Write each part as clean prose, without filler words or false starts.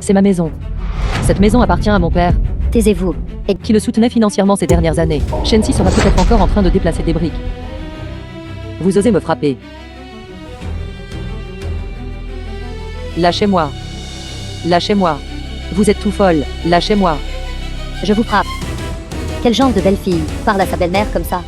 C'est ma maison. Cette maison appartient à mon père, Taisez-vous. Et qui le soutenait financièrement ces dernières années. Shensi sera peut-être encore en train de déplacer des briques. Vous osez me frapper. Lâchez-moi. Lâchez-moi. Vous êtes tout folle. Lâchez-moi. je vous frappe. Quel genre de belle fille parle à sa belle-mère comme ça?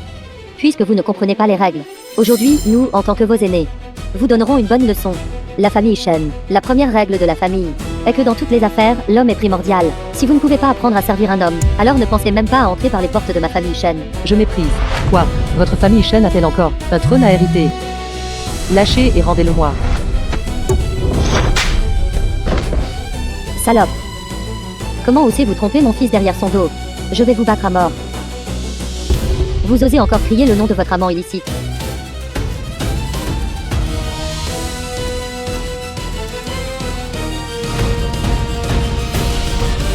Puisque vous ne comprenez pas les règles. Aujourd'hui, nous, en tant que vos aînés, vous donnerons une bonne leçon. La famille Shen. La première règle de la famille est que dans toutes les affaires, l'homme est primordial. Si vous ne pouvez pas apprendre à servir un homme, alors ne pensez même pas à entrer par les portes de ma famille Shen. Je méprise. Quoi? Votre famille Shen a-t-elle encore un trône à hériter? Lâchez et rendez-le-moi. Salope. Comment osez-vous tromper mon fils derrière son dos? Je vais vous battre à mort. Vous osez encore crier le nom de votre amant illicite.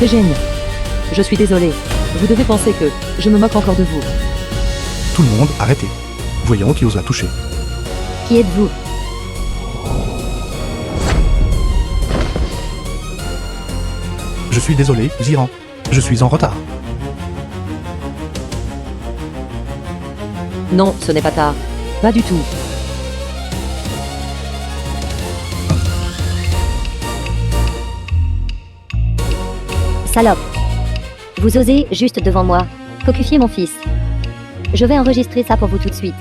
Eugène. Je suis désolé. Vous devez penser que je me moque encore de vous. Tout le monde, arrêtez. Voyons qui ose la toucher. Qui êtes-vous? Je suis désolé, Ziran. Je suis en retard. Non, ce n'est pas tard. Pas du tout. Salope. Vous osez, juste devant moi, cocufier mon fils. Je vais enregistrer ça pour vous tout de suite.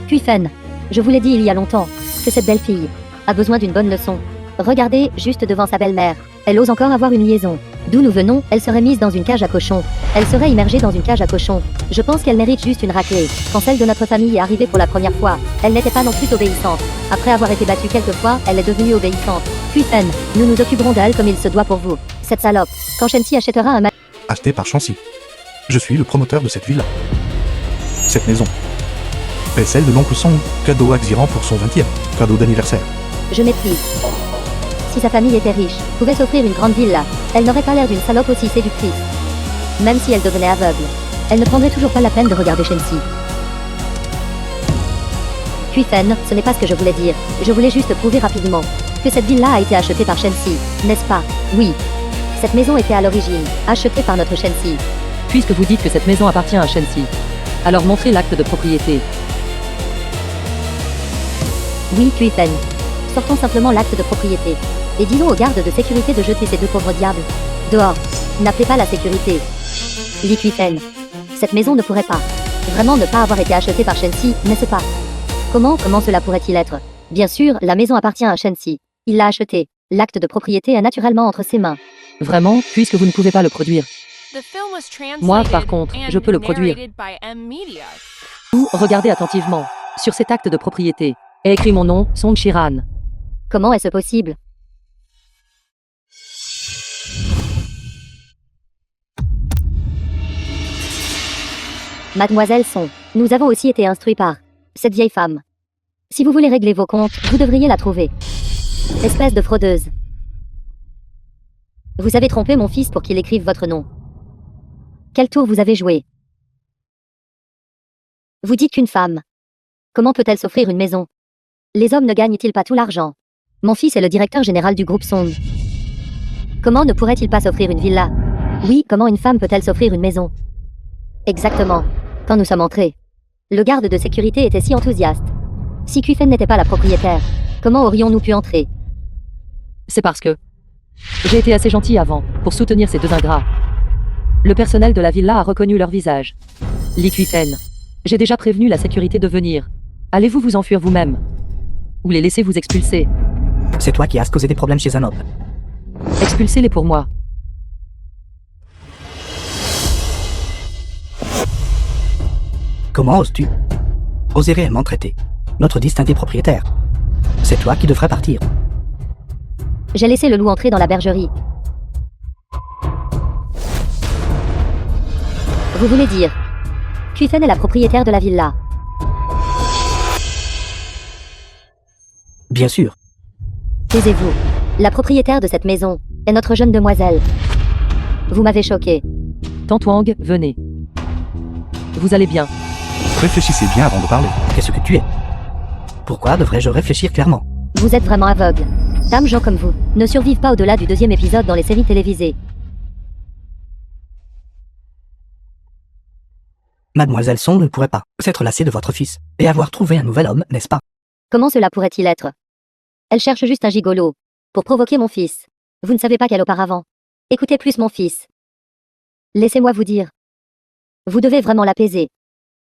Kuifen, je vous l'ai dit il y a longtemps, que cette belle fille a besoin d'une bonne leçon. Regardez, juste devant sa belle-mère, elle ose encore avoir une liaison. D'où nous venons, elle serait mise dans une cage à cochons. Elle serait immergée dans une cage à cochons. Je pense qu'elle mérite juste une raclée. Quand celle de notre famille est arrivée pour la première fois, elle n'était pas non plus obéissante. Après avoir été battue quelques fois, elle est devenue obéissante. Kuifen, nous nous occuperons d'elle comme il se doit pour vous. Cette salope, quand Shensi achètera un Acheté par Chancy. Je suis le promoteur de cette villa. Cette maison est celle de l'oncle Song, cadeau à Xiran pour son 20e, cadeau d'anniversaire. Je méprise. Si sa famille était riche, pouvait s'offrir une grande villa, elle n'aurait pas l'air d'une salope aussi séductrice. Même si elle devenait aveugle, elle ne prendrait toujours pas la peine de regarder Shensi. Kuifen, ce n'est pas ce que je voulais dire. Je voulais juste prouver rapidement que cette villa a été achetée par Shensi, n'est-ce pas? Oui. Cette maison était à l'origine achetée par notre Shensi. Puisque vous dites que cette maison appartient à Shensi, alors montrez l'acte de propriété. Oui, Kuifen. Sortons simplement l'acte de propriété. Et disons aux gardes de sécurité de jeter ces deux pauvres diables dehors. N'appelez pas la sécurité. Li Kuifen. Cette maison ne pourrait pas vraiment ne pas avoir été achetée par Shensi, n'est-ce pas? Comment cela pourrait-il être? Bien sûr, la maison appartient à Shensi. Il l'a achetée. L'acte de propriété est naturellement entre ses mains. Vraiment, puisque vous ne pouvez pas le produire. Moi, par contre, je peux le produire. Ou, regardez attentivement. Sur cet acte de propriété est écrit mon nom, Song Shiran. Comment est-ce possible? Mademoiselle Song, nous avons aussi été instruits par cette vieille femme. Si vous voulez régler vos comptes, vous devriez la trouver. Espèce de fraudeuse. Vous avez trompé mon fils pour qu'il écrive votre nom. Quel tour vous avez joué? Vous dites qu'une femme. Comment peut-elle s'offrir une maison? Les hommes ne gagnent-ils pas tout l'argent? Mon fils est le directeur général du groupe Song. Comment ne pourrait-il pas s'offrir une villa? Oui, comment une femme peut-elle s'offrir une maison? Exactement. Quand nous sommes entrés, le garde de sécurité était si enthousiaste. Si Kuifen n'était pas la propriétaire, comment aurions-nous pu entrer? C'est parce que j'ai été assez gentil avant pour soutenir ces deux ingrats. Le personnel de la villa a reconnu leur visage. Li Kuifen. J'ai déjà prévenu la sécurité de venir. Allez-vous vous enfuir vous-même? Ou les laisser vous expulser? C'est toi qui as causé des problèmes chez Zanop. Expulsez-les pour moi. Comment oses-tu oser réellement traiter notre distingué propriétaire? C'est toi qui devrais partir. J'ai laissé le loup entrer dans la bergerie. Vous voulez dire Kuifen est la propriétaire de la villa? Bien sûr. Taisez-vous. La propriétaire de cette maison est notre jeune demoiselle. Vous m'avez choqué. Tantwang, venez. Vous allez bien. Réfléchissez bien avant de parler. Qu'est-ce que tu es? Pourquoi devrais-je réfléchir clairement? Vous êtes vraiment aveugle. Dames gens comme vous ne survivent pas au-delà du 2e épisode dans les séries télévisées. Mademoiselle Song ne pourrait pas s'être lassée de votre fils et avoir trouvé un nouvel homme, n'est-ce pas? Comment cela pourrait-il être? Elle cherche juste un gigolo pour provoquer mon fils. Vous ne savez pas qu'elle auparavant. Écoutez plus mon fils. Laissez-moi vous dire. Vous devez vraiment l'apaiser.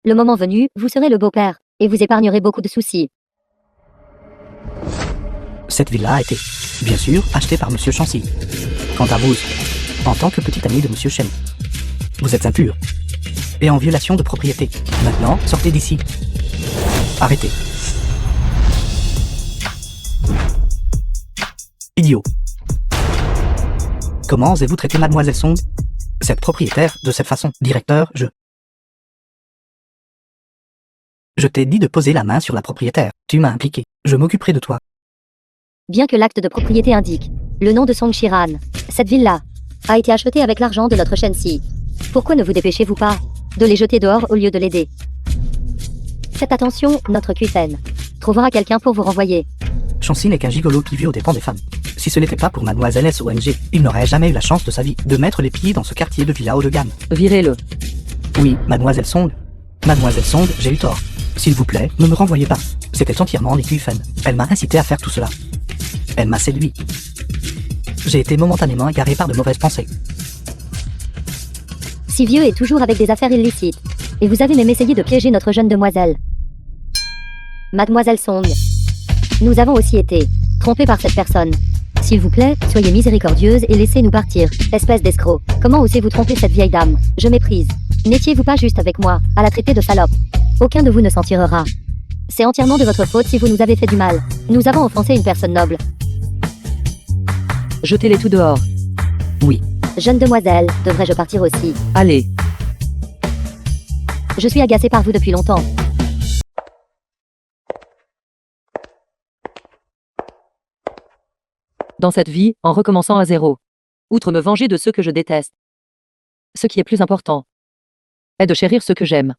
Le moment venu, vous serez le beau-père et vous épargnerez beaucoup de soucis. Cette villa a été, bien sûr, achetée par Monsieur Chancy. Quant à vous, en tant que petit ami de Monsieur Shen, vous êtes impur et en violation de propriété. Maintenant, sortez d'ici. Arrêtez. Idiot. Comment osez-vous traiter Mademoiselle Song, cette propriétaire, de cette façon? Directeur, Je t'ai dit de poser la main sur la propriétaire. Tu m'as impliqué. Je m'occuperai de toi. Bien que l'acte de propriété indique le nom de Song Shiran, cette villa a été achetée avec l'argent de notre Shensi. Pourquoi ne vous dépêchez-vous pas de les jeter dehors au lieu de l'aider? Faites attention, notre Kufen trouvera quelqu'un pour vous renvoyer. Chancy n'est qu'un gigolo qui vit aux dépens des femmes. Si ce n'était pas pour Mademoiselle SONG, il n'aurait jamais eu la chance de sa vie de mettre les pieds dans ce quartier de villa haut de gamme. Virez-le. Oui, Mademoiselle Song. Mademoiselle Song, j'ai eu tort. S'il vous plaît, ne me renvoyez pas. C'était entièrement les Kufen. Elle m'a incité à faire tout cela. Elle m'a séduit. J'ai été momentanément égaré par de mauvaises pensées. Si vieux est toujours avec des affaires illicites. Et vous avez même essayé de piéger notre jeune demoiselle. Mademoiselle Song. Nous avons aussi été trompés par cette personne. S'il vous plaît, soyez miséricordieuse et laissez-nous partir, espèce d'escroc. Comment osez-vous tromper cette vieille dame? Je méprise. N'étiez-vous pas juste avec moi, à la traiter de salope? Aucun de vous ne s'en tirera. C'est entièrement de votre faute si vous nous avez fait du mal. Nous avons offensé une personne noble. Jetez-les tout dehors. Oui. Jeune demoiselle, devrais-je partir aussi? Allez. Je suis agacée par vous depuis longtemps. Dans cette vie, en recommençant à zéro. Outre me venger de ceux que je déteste. Ce qui est plus important est de chérir ceux que j'aime.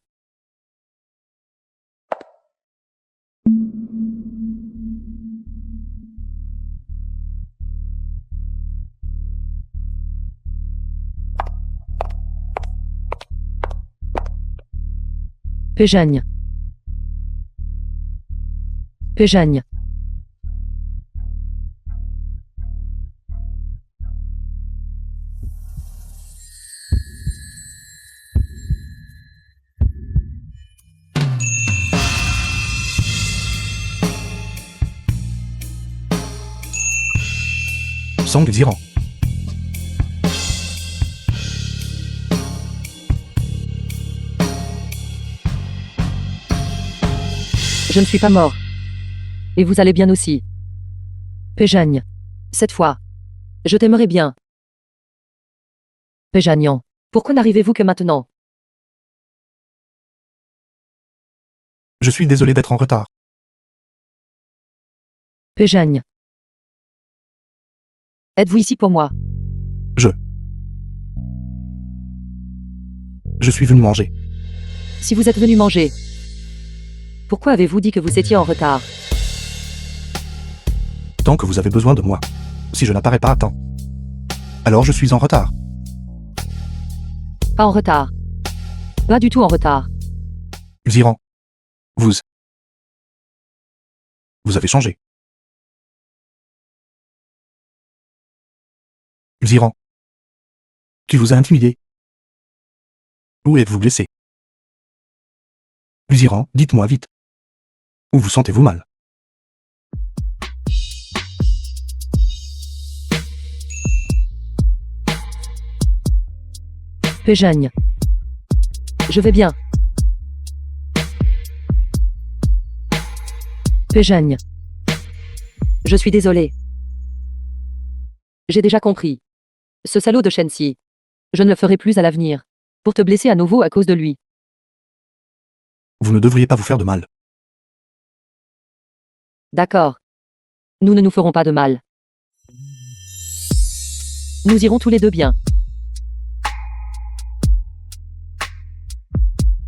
Péjagne. Péjagne. Song Ziran. Je ne suis pas mort. Et vous allez bien aussi. Péjagne. Cette fois. Je t'aimerai bien. Péjagnan. Pourquoi n'arrivez-vous que maintenant? Je suis désolé d'être en retard. Péjagne. Êtes-vous ici pour moi? Je suis venu manger. Si vous êtes venu manger, pourquoi avez-vous dit que vous étiez en retard? Tant que vous avez besoin de moi. Si je n'apparais pas à temps, alors je suis en retard. Pas en retard. Pas du tout en retard. Ziran. Vous avez changé. Ziran. Tu vous as intimidé. Où êtes-vous blessé? Ziran, dites-moi vite. Où vous sentez-vous mal? Péjagne. Je vais bien. Péjagne. Je suis désolé. J'ai déjà compris. Ce salaud de Shensi. Je ne le ferai plus à l'avenir. Pour te blesser à nouveau à cause de lui. Vous ne devriez pas vous faire de mal. D'accord. Nous ne nous ferons pas de mal. Nous irons tous les deux bien.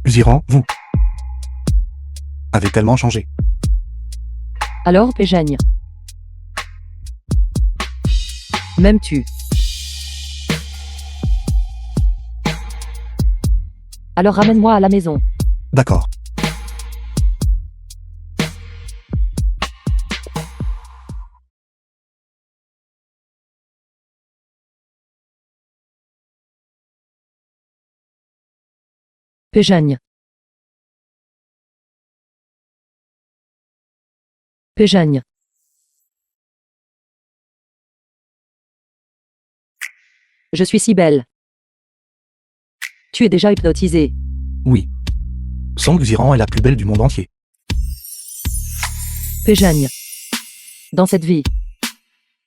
Ziran, vous avez tellement changé. Alors, Péjagne. M'aimes-tu? Alors ramène-moi à la maison. D'accord. Péjagne. Péjagne. Je suis si belle. Tu es déjà hypnotisé. Oui. Song Xiran est la plus belle du monde entier. Péjagne. Dans cette vie,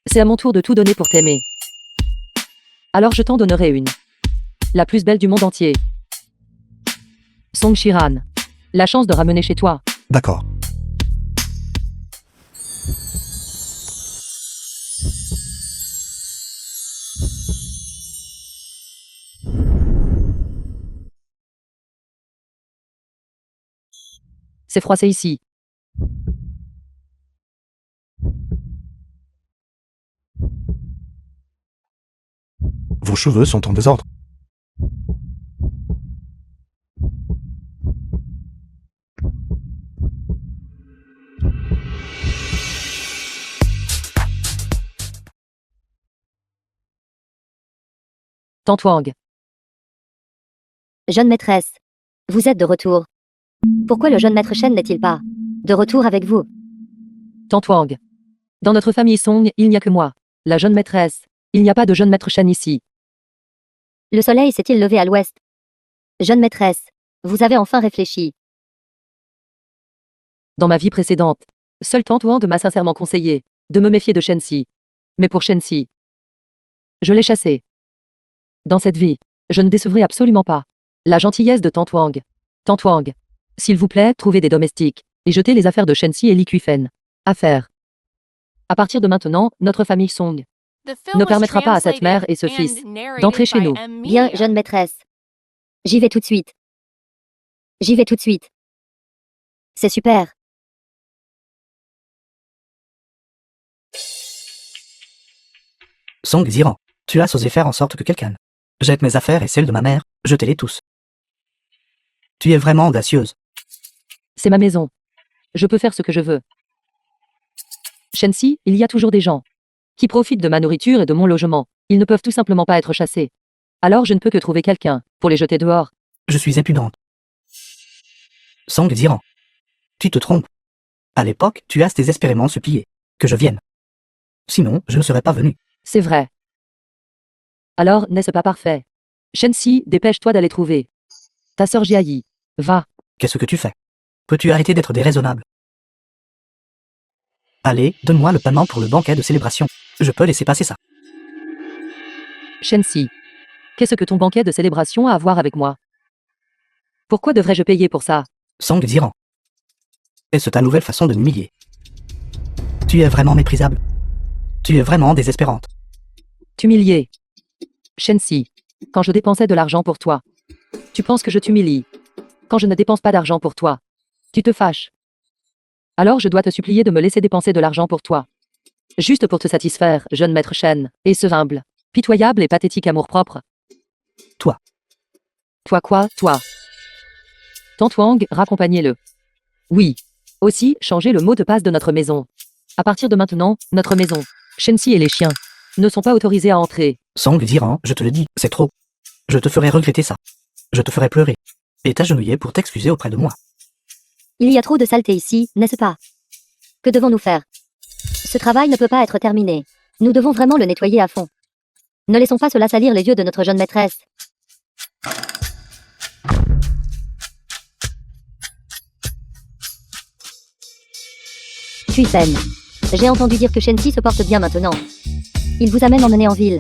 c'est à mon tour de tout donner pour t'aimer. Alors je t'en donnerai une. La plus belle du monde entier. Song Shiran. La chance de ramener chez toi. D'accord. C'est froissé ici. Vos cheveux sont en désordre. Tantwang. Jeune maîtresse. Vous êtes de retour. Pourquoi le jeune maître Shen n'est-il pas de retour avec vous? Tantwang. Dans notre famille Song, il n'y a que moi. La jeune maîtresse. Il n'y a pas de jeune maître Shen ici. Le soleil s'est-il levé à l'ouest? Jeune maîtresse, vous avez enfin réfléchi. Dans ma vie précédente, seul Tantwang m'a sincèrement conseillé de me méfier de Shenxi. Mais pour Shenxi, je l'ai chassé. Dans cette vie, je ne décevrai absolument pas la gentillesse de Tantwang. Tantwang, s'il vous plaît, trouvez des domestiques et jetez les affaires de Shenxi et Li Kuifen. Affaires. À partir de maintenant, notre famille Song ne permettra pas à cette mère et ce fils d'entrer chez nous. Bien, jeune maîtresse. J'y vais tout de suite. J'y vais tout de suite. C'est super. Song Xiran, tu as osé faire en sorte que quelqu'un jette mes affaires et celles de ma mère, jetez-les tous. Tu es vraiment audacieuse. C'est ma maison. Je peux faire ce que je veux. Shenxi, il y a toujours des gens qui profitent de ma nourriture et de mon logement. Ils ne peuvent tout simplement pas être chassés. Alors je ne peux que trouver quelqu'un pour les jeter dehors. Je suis impudente. Song Xiran, tu te trompes. À l'époque, tu as désespérément supplié que je vienne. Sinon, je ne serais pas venu. C'est vrai. Alors, n'est-ce pas parfait? Shenxi, dépêche-toi d'aller trouver ta sœur Jiayi. Va. Qu'est-ce que tu fais? Peux-tu arrêter d'être déraisonnable? Allez, donne-moi le paiement pour le banquet de célébration. Je peux laisser passer ça. Shenxi, qu'est-ce que ton banquet de célébration a à voir avec moi? Pourquoi devrais-je payer pour ça? Song Xiran. Est-ce ta nouvelle façon de m'humilier? Tu es vraiment méprisable. Tu es vraiment désespérante. T'humilier. Shenxi, quand je dépensais de l'argent pour toi, tu penses que je t'humilie. Quand je ne dépense pas d'argent pour toi, tu te fâches. Alors je dois te supplier de me laisser dépenser de l'argent pour toi. Juste pour te satisfaire, jeune maître Shen, et ce humble, pitoyable et pathétique amour-propre. Toi. Toi quoi, toi? Tantwang, raccompagnez-le. Oui. Aussi, changez le mot de passe de notre maison. À partir de maintenant, notre maison, Shenxi et les chiens, ne sont pas autorisés à entrer. Song Xiran, je te le dis, c'est trop. Je te ferai regretter ça. Je te ferai pleurer. Et t'agenouiller pour t'excuser auprès de moi. Il y a trop de saleté ici, n'est-ce pas? Que devons-nous faire? Ce travail ne peut pas être terminé. Nous devons vraiment le nettoyer à fond. Ne laissons pas cela salir les yeux de notre jeune maîtresse. Kuifen. J'ai entendu dire que Shenxi se porte bien maintenant. Il vous amène emmener en ville.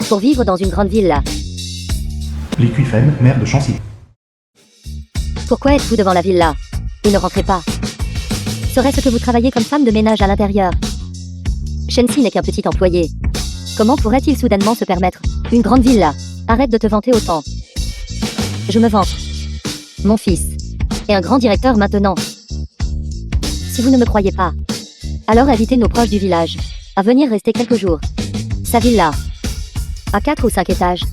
Pour vivre dans une grande ville là. Li Kuifen, maire de Shanxi. Pourquoi êtes-vous devant la ville là? Et ne rentrez pas. Serait-ce que vous travaillez comme femme de ménage à l'intérieur? Shenxi n'est qu'un petit employé. Comment pourrait-il soudainement se permettre une grande ville là? Arrête de te vanter autant. Je me vante. Mon fils est un grand directeur maintenant. Si vous ne me croyez pas, alors invitez nos proches du village à venir rester quelques jours. Sa villa. À 4 ou 5 étages.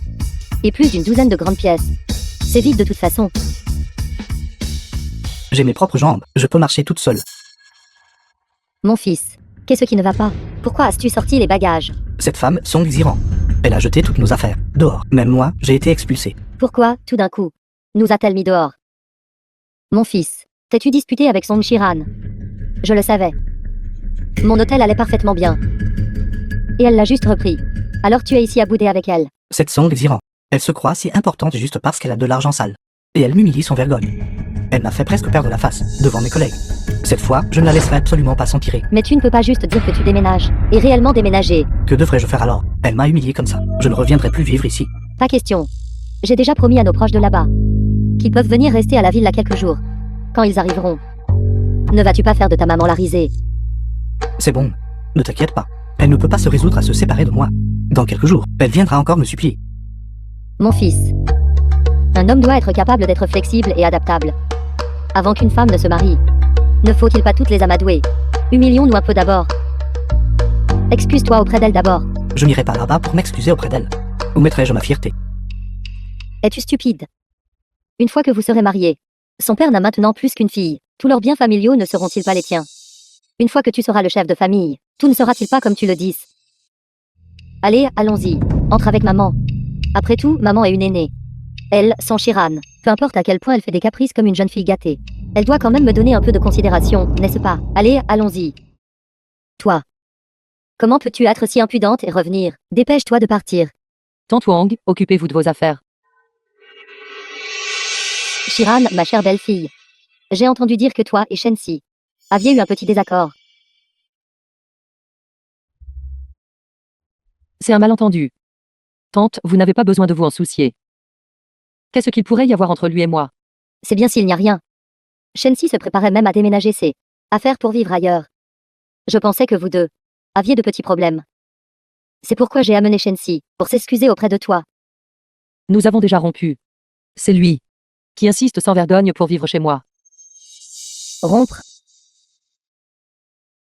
Et plus d'une douzaine de grandes pièces. C'est vide de toute façon. J'ai mes propres jambes, je peux marcher toute seule. Mon fils. Qu'est-ce qui ne va pas? Pourquoi as-tu sorti les bagages? Cette femme, Song Xiran. Elle a jeté toutes nos affaires. Dehors. Même moi, j'ai été expulsé. Pourquoi, tout d'un coup, nous a-t-elle mis dehors? Mon fils. T'es-tu disputé avec Song Shiran? Je le savais. Mon hôtel allait parfaitement bien. Et elle l'a juste repris. Alors tu es ici à bouder avec elle. Cette Song Xiran. Elle se croit si importante juste parce qu'elle a de l'argent sale. Et elle m'humilie sans vergogne. Elle m'a fait presque perdre la face, devant mes collègues. Cette fois, je ne la laisserai absolument pas s'en tirer. Mais tu ne peux pas juste dire que tu déménages. Et réellement déménager. Que devrais-je faire alors? Elle m'a humilié comme ça. Je ne reviendrai plus vivre ici. Pas question. J'ai déjà promis à nos proches de là-bas qu'ils peuvent venir rester à la villa quelques jours. Quand ils arriveront. Ne vas-tu pas faire de ta maman la risée? C'est bon. Ne t'inquiète pas. Elle ne peut pas se résoudre à se séparer de moi. Dans quelques jours, elle viendra encore me supplier. Mon fils. Un homme doit être capable d'être flexible et adaptable. Avant qu'une femme ne se marie. Ne faut-il pas toutes les amadouer? Humilions-nous un peu d'abord. Excuse-toi auprès d'elle d'abord. Je n'irai pas là-bas pour m'excuser auprès d'elle. Où mettrai-je ma fierté? Es-tu stupide? Une fois que vous serez mariés, son père n'a maintenant plus qu'une fille. Tous leurs biens familiaux ne seront-ils pas les tiens? Une fois que tu seras le chef de famille, tout ne sera-t-il pas comme tu le dis? Allez, allons-y. Entre avec maman. Après tout, maman est une aînée. Elle, sans Shiran, peu importe à quel point elle fait des caprices comme une jeune fille gâtée. Elle doit quand même me donner un peu de considération, n'est-ce pas? Allez, allons-y. Toi. Comment peux-tu être si impudente et revenir? Dépêche-toi de partir. Tante Wang, occupez-vous de vos affaires. Shiran, ma chère belle-fille. J'ai entendu dire que toi et Shensi aviez eu un petit désaccord. C'est un malentendu. Tante, vous n'avez pas besoin de vous en soucier. Qu'est-ce qu'il pourrait y avoir entre lui et moi? C'est bien s'il n'y a rien. Shensi se préparait même à déménager ses affaires pour vivre ailleurs. Je pensais que vous deux aviez de petits problèmes. C'est pourquoi j'ai amené Shensi, pour s'excuser auprès de toi. Nous avons déjà rompu. C'est lui qui insiste sans vergogne pour vivre chez moi. Rompre?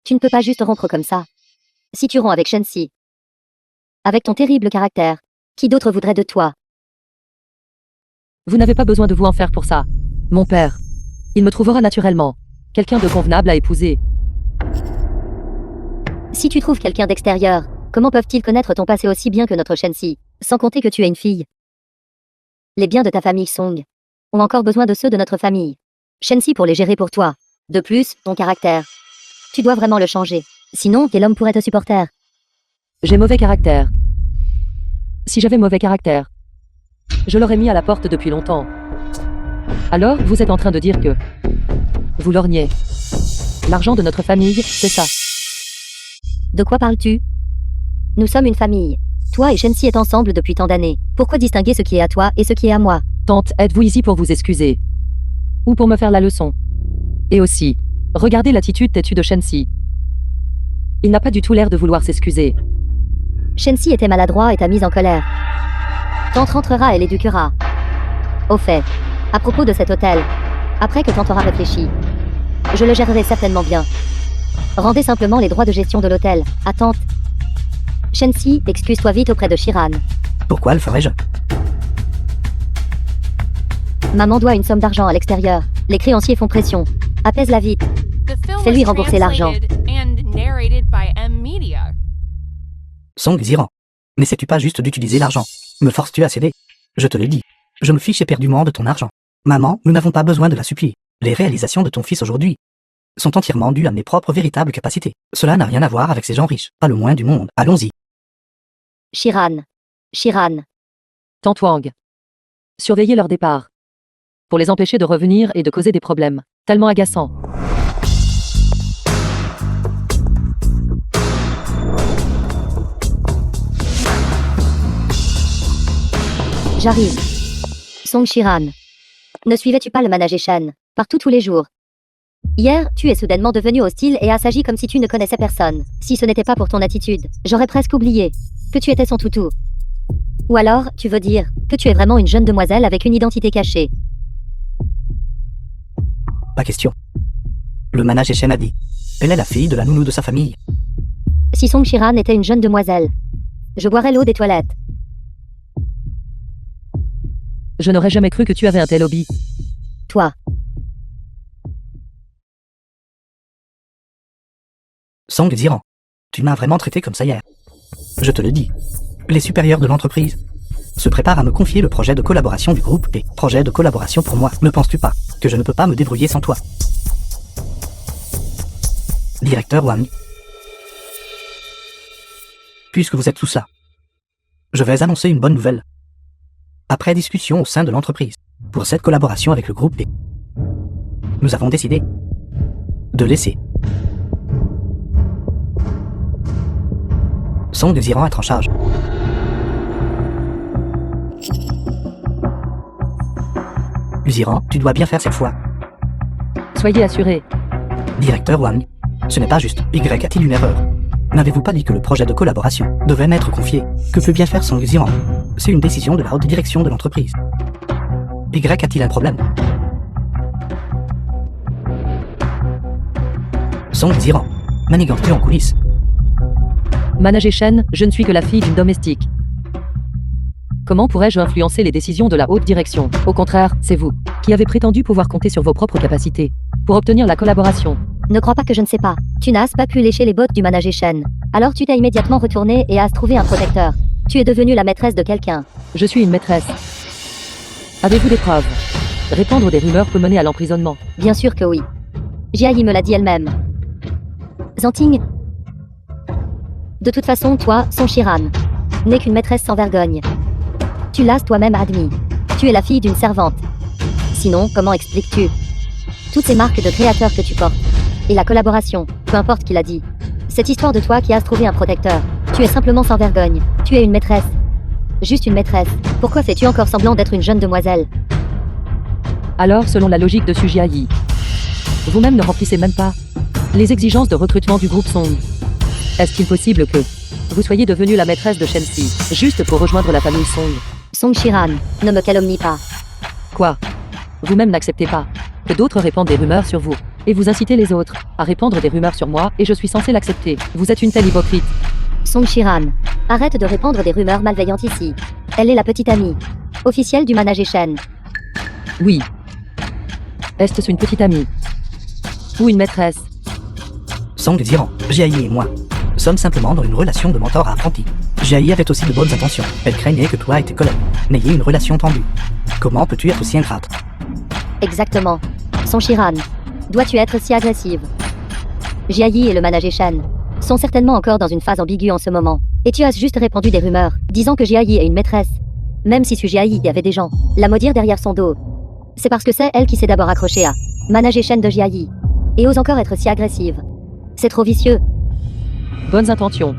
Tu ne peux pas juste rompre comme ça. Si tu romps avec Shensi, avec ton terrible caractère, qui d'autre voudrait de toi? Vous n'avez pas besoin de vous en faire pour ça. Mon père. Il me trouvera naturellement. Quelqu'un de convenable à épouser. Si tu trouves quelqu'un d'extérieur, comment peuvent-ils connaître ton passé aussi bien que notre Shensi, sans compter que tu es une fille? Les biens de ta famille Song ont encore besoin de ceux de notre famille. Shensi pour les gérer pour toi. De plus, ton caractère. Tu dois vraiment le changer. Sinon, quel homme pourrait te supporter? J'ai mauvais caractère. Si j'avais mauvais caractère, je l'aurais mis à la porte depuis longtemps. Alors, vous êtes en train de dire que vous lorgnez l'argent de notre famille, c'est ça? De quoi parles-tu? Nous sommes une famille. Toi et Shensi êtes ensemble depuis tant d'années. Pourquoi distinguer ce qui est à toi et ce qui est à moi? Tante, êtes-vous ici pour vous excuser? Ou pour me faire la leçon? Et aussi, regardez l'attitude têtue de Shensi. Il n'a pas du tout l'air de vouloir s'excuser. Shensi était maladroit et t'a mise en colère. Tante rentrera et l'éduquera. Au fait, à propos de cet hôtel, après que Tante aura réfléchi, je le gérerai certainement bien. Rendez simplement les droits de gestion de l'hôtel à Tante. Shensi, excuse-toi vite auprès de Shiran. Pourquoi le ferais-je? Maman doit une somme d'argent à l'extérieur. Les créanciers font pression. Apaise-la vite. Fais-lui rembourser l'argent. Song Xiran. N'essaies-tu pas juste d'utiliser l'argent? Me forces-tu à céder? Je te l'ai dit. Je me fiche éperdument de ton argent. Maman, nous n'avons pas besoin de la supplier. Les réalisations de ton fils aujourd'hui sont entièrement dues à mes propres véritables capacités. Cela n'a rien à voir avec ces gens riches. Pas le moins du monde. Allons-y. Shiran. Shiran. Tante Wang. Surveillez leur départ. Pour les empêcher de revenir et de causer des problèmes. Tellement agaçants. J'arrive. Song Shiran. Ne suivais-tu pas le manager Shan, partout tous les jours? Hier, tu es soudainement devenu hostile et as agi comme si tu ne connaissais personne. Si ce n'était pas pour ton attitude, j'aurais presque oublié que tu étais son toutou. Ou alors, tu veux dire que tu es vraiment une jeune demoiselle avec une identité cachée? Pas question. Le manager Shen a dit. Elle est la fille de la nounou de sa famille. Si Song Shiran était une jeune demoiselle, Je boirai l'eau des toilettes. Je n'aurais jamais cru que tu avais un tel hobby. Toi. Song Ziran. Tu m'as vraiment traité comme ça hier. Je te le dis. Les supérieurs de l'entreprise se préparent à me confier le projet de collaboration du groupe P. Projet de collaboration pour moi. Ne penses-tu pas que je ne peux pas me débrouiller sans toi? Directeur Wang. Puisque vous êtes tous là, je vais annoncer une bonne nouvelle. Après discussion au sein de l'entreprise, pour cette collaboration avec le groupe P, nous avons décidé de laisser Song Ziran être en charge. Ziran, tu dois bien faire cette fois. Soyez assurés. Directeur Wang, ce n'est pas juste. Y a-t-il une erreur? N'avez-vous pas dit que le projet de collaboration devait m'être confié? Que peut bien faire Song Ziran? C'est une décision de la haute direction de l'entreprise. Y a-t-il un problème? Song Ziran, maniganté en coulisses. Manager Shen, je ne suis que la fille d'une domestique. Comment pourrais-je influencer les décisions de la haute direction? Au contraire, c'est vous qui avez prétendu pouvoir compter sur vos propres capacités pour obtenir la collaboration. Ne crois pas que je ne sais pas. Tu n'as pas pu lécher les bottes du manager Shen. Alors tu t'es immédiatement retourné et as trouvé un protecteur. Tu es devenue la maîtresse de quelqu'un. Je suis une maîtresse. Avez-vous des preuves? Répandre des rumeurs peut mener à l'emprisonnement. Bien sûr que oui. Jiayi me l'a dit elle-même. Zanting. De toute façon, toi, Song Shiran, n'es qu'une maîtresse sans vergogne. Tu l'as toi-même admis. Tu es la fille d'une servante. Sinon, comment expliques-tu toutes ces marques de créateurs que tu portes? Et la collaboration, peu importe qui l'a dit. Cette histoire de toi qui as trouvé un protecteur. Tu es simplement sans vergogne. Tu es une maîtresse. Juste une maîtresse. Pourquoi fais-tu encore semblant d'être une jeune demoiselle? Alors, selon la logique de Sujiayi, vous-même ne remplissez même pas les exigences de recrutement du groupe Song. Est-il possible que vous soyez devenue la maîtresse de Shensi, juste pour rejoindre la famille Song? Song Shiran, ne me calomnie pas. Quoi? Vous-même n'acceptez pas que d'autres répandent des rumeurs sur vous, et vous incitez les autres à répandre des rumeurs sur moi, et je suis censé l'accepter. Vous êtes une telle hypocrite. Song Shiran, arrête de répandre des rumeurs malveillantes ici. Elle est la petite amie officielle du manager Shen. Oui. Est-ce une petite amie? Ou une maîtresse? Song Ziran, Jiayi et moi sommes simplement dans une relation de mentor à apprenti. Jiayi avait aussi de bonnes intentions. Elle craignait que toi et tes collègues n'ayez une relation tendue. Comment peux-tu être aussi ingrate? Exactement. Song Shiran, dois-tu être si agressive? Jiayi et le manager Shen sont certainement encore dans une phase ambiguë en ce moment. Et tu as juste répandu des rumeurs, disant que Jiayi est une maîtresse. Même si Jiayi y avait des gens la maudire derrière son dos. C'est parce que c'est elle qui s'est d'abord accrochée à manager Shen de Jiayi. Et ose encore être si agressive. C'est trop vicieux. Bonnes intentions.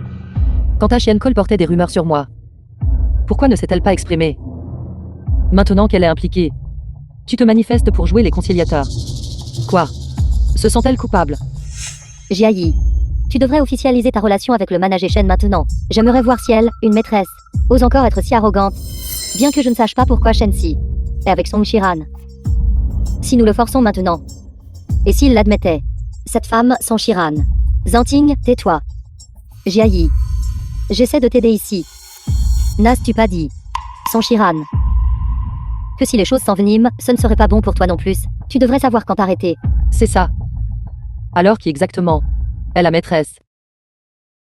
Quant à Chien Cole portait des rumeurs sur moi. Pourquoi ne s'est-elle pas exprimée? Maintenant qu'elle est impliquée, tu te manifestes pour jouer les conciliateurs. Quoi? Se sent-elle coupable? Jiayi, tu devrais officialiser ta relation avec le manager Shen maintenant. J'aimerais voir si elle, une maîtresse, ose encore être si arrogante. Bien que je ne sache pas pourquoi Shensi est avec Song Shiran. Si nous le forçons maintenant. Et s'il l'admettait? Cette femme, Song Shiran. Zanting, tais-toi. Jiayi. J'essaie de t'aider ici. N'as-tu pas dit, Song Shiran, que si les choses s'enveniment, ce ne serait pas bon pour toi non plus? Tu devrais savoir quand arrêter. C'est ça. Alors qui exactement est la maîtresse?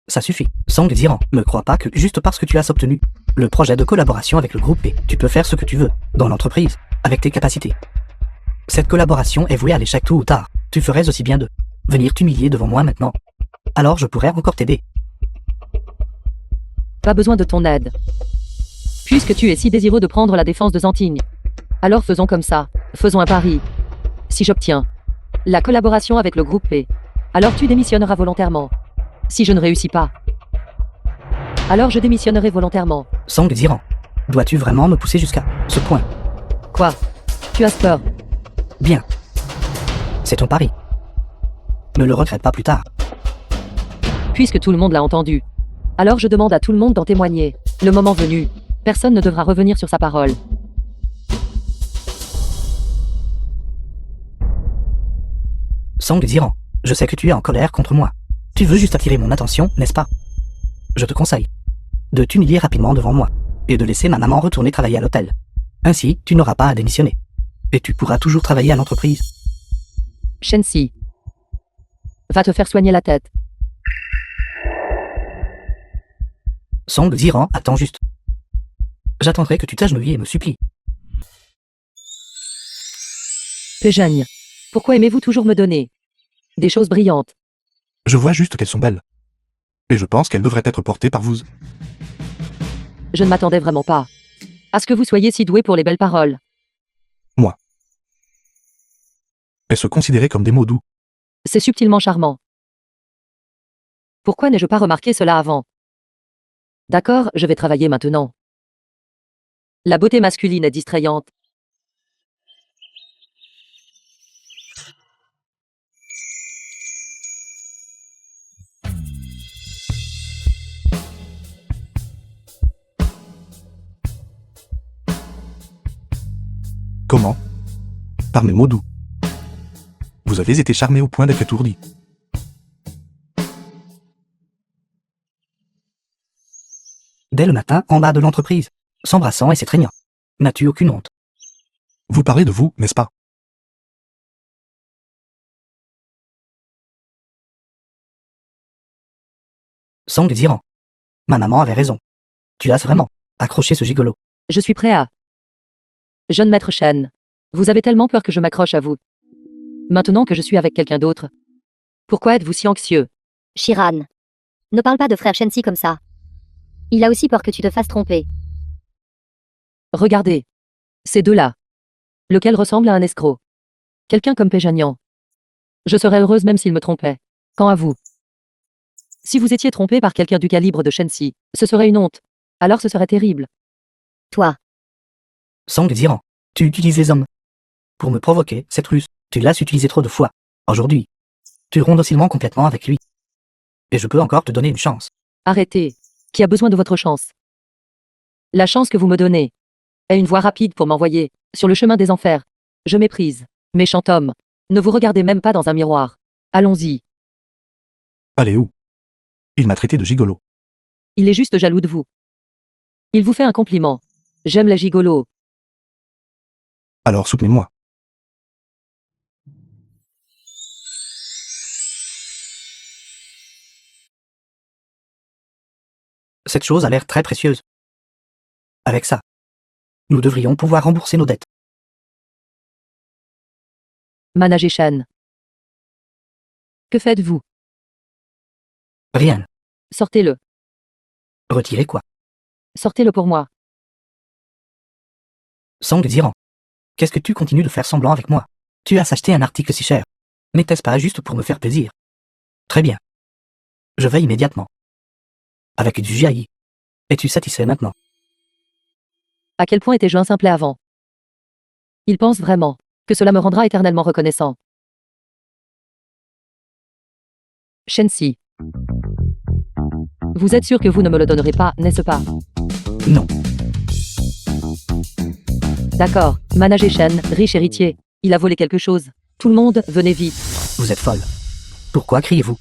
Ça suffit. Song Ziran, ne crois pas que juste parce que tu as obtenu le projet de collaboration avec le groupe P, tu peux faire ce que tu veux dans l'entreprise, avec tes capacités. Cette collaboration est vouée à l'échec tôt ou tard. Tu ferais aussi bien de venir t'humilier devant moi maintenant. Alors je pourrais encore t'aider. Pas besoin de ton aide. Puisque tu es si désireux de prendre la défense de Zanting. Alors faisons comme ça. Faisons un pari. Si j'obtiens la collaboration avec le groupe P, alors tu démissionneras volontairement. Si je ne réussis pas, alors je démissionnerai volontairement. Song Ziran, dois-tu vraiment me pousser jusqu'à ce point? Quoi? Tu as peur? Bien. C'est ton pari. Ne le regrette pas plus tard. Puisque tout le monde l'a entendu, alors je demande à tout le monde d'en témoigner. Le moment venu, personne ne devra revenir sur sa parole. Song Ziran, je sais que tu es en colère contre moi. Tu veux juste attirer mon attention, n'est-ce pas? Je te conseille de t'humilier rapidement devant moi, et de laisser ma maman retourner travailler à l'hôtel. Ainsi, tu n'auras pas à démissionner. Et tu pourras toujours travailler à l'entreprise. Shensi. Va te faire soigner la tête. Song Ziran, attends juste. J'attendrai que tu t'agenouilles et me supplie. Péjagne. Pourquoi aimez-vous toujours me donner des choses brillantes? Je vois juste qu'elles sont belles. Et je pense qu'elles devraient être portées par vous. Je ne m'attendais vraiment pas à ce que vous soyez si doué pour les belles paroles. Elles se considéraient comme des mots doux. C'est subtilement charmant. Pourquoi n'ai-je pas remarqué cela avant? D'accord, je vais travailler maintenant. La beauté masculine est distrayante. Comment? Par mes mots doux. Vous avez été charmé au point d'être étourdi. Dès le matin, en bas de l'entreprise, s'embrassant et s'étreignant. N'as-tu aucune honte? Vous parlez de vous, n'est-ce pas? Song Ziran. Ma maman avait raison. Tu as vraiment accroché ce gigolo. Je suis prêt à... Jeune maître Shen, vous avez tellement peur que je m'accroche à vous. Maintenant que je suis avec quelqu'un d'autre. Pourquoi êtes-vous si anxieux? Shiran. Ne parle pas de frère Shensi comme ça. Il a aussi peur que tu te fasses tromper. Regardez. Ces deux-là. Lequel ressemble à un escroc? Quelqu'un comme Péjagnan. Je serais heureuse même s'il me trompait. Quant à vous. Si vous étiez trompé par quelqu'un du calibre de Shensi, ce serait une honte. Alors ce serait terrible. Toi. Song Ziran. Tu utilises les hommes. Pour me provoquer, cette ruse, tu l'as utilisé trop de fois. Aujourd'hui. Tu rondes docilement complètement avec lui. Et je peux encore te donner une chance. Arrêtez. Qui a besoin de votre chance? La chance que vous me donnez est une voie rapide pour m'envoyer sur le chemin des enfers. Je méprise. Méchant homme. Ne vous regardez même pas dans un miroir. Allons-y. Allez où? Il m'a traité de gigolo. Il est juste jaloux de vous. Il vous fait un compliment. J'aime les gigolos. Alors soutenez-moi. Cette chose a l'air très précieuse. Avec ça, nous devrions pouvoir rembourser nos dettes. Manager Shen. Que faites-vous? Rien. Sortez-le. Retirer quoi? Sortez-le pour moi. Song Ziran. Qu'est-ce que tu continues de faire semblant avec moi? Tu as acheté un article si cher. N'était-ce pas juste pour me faire plaisir? Très bien. Je vais immédiatement. Avec du jailli. Es-tu satisfait maintenant? À quel point étais-je insimplet avant? Il pense vraiment que cela me rendra éternellement reconnaissant. Shensi. Vous êtes sûr que vous ne me le donnerez pas, n'est-ce pas? Non. D'accord. Manager Shen, riche héritier. Il a volé quelque chose. Tout le monde, venez vite. Vous êtes folle. Pourquoi criez-vous?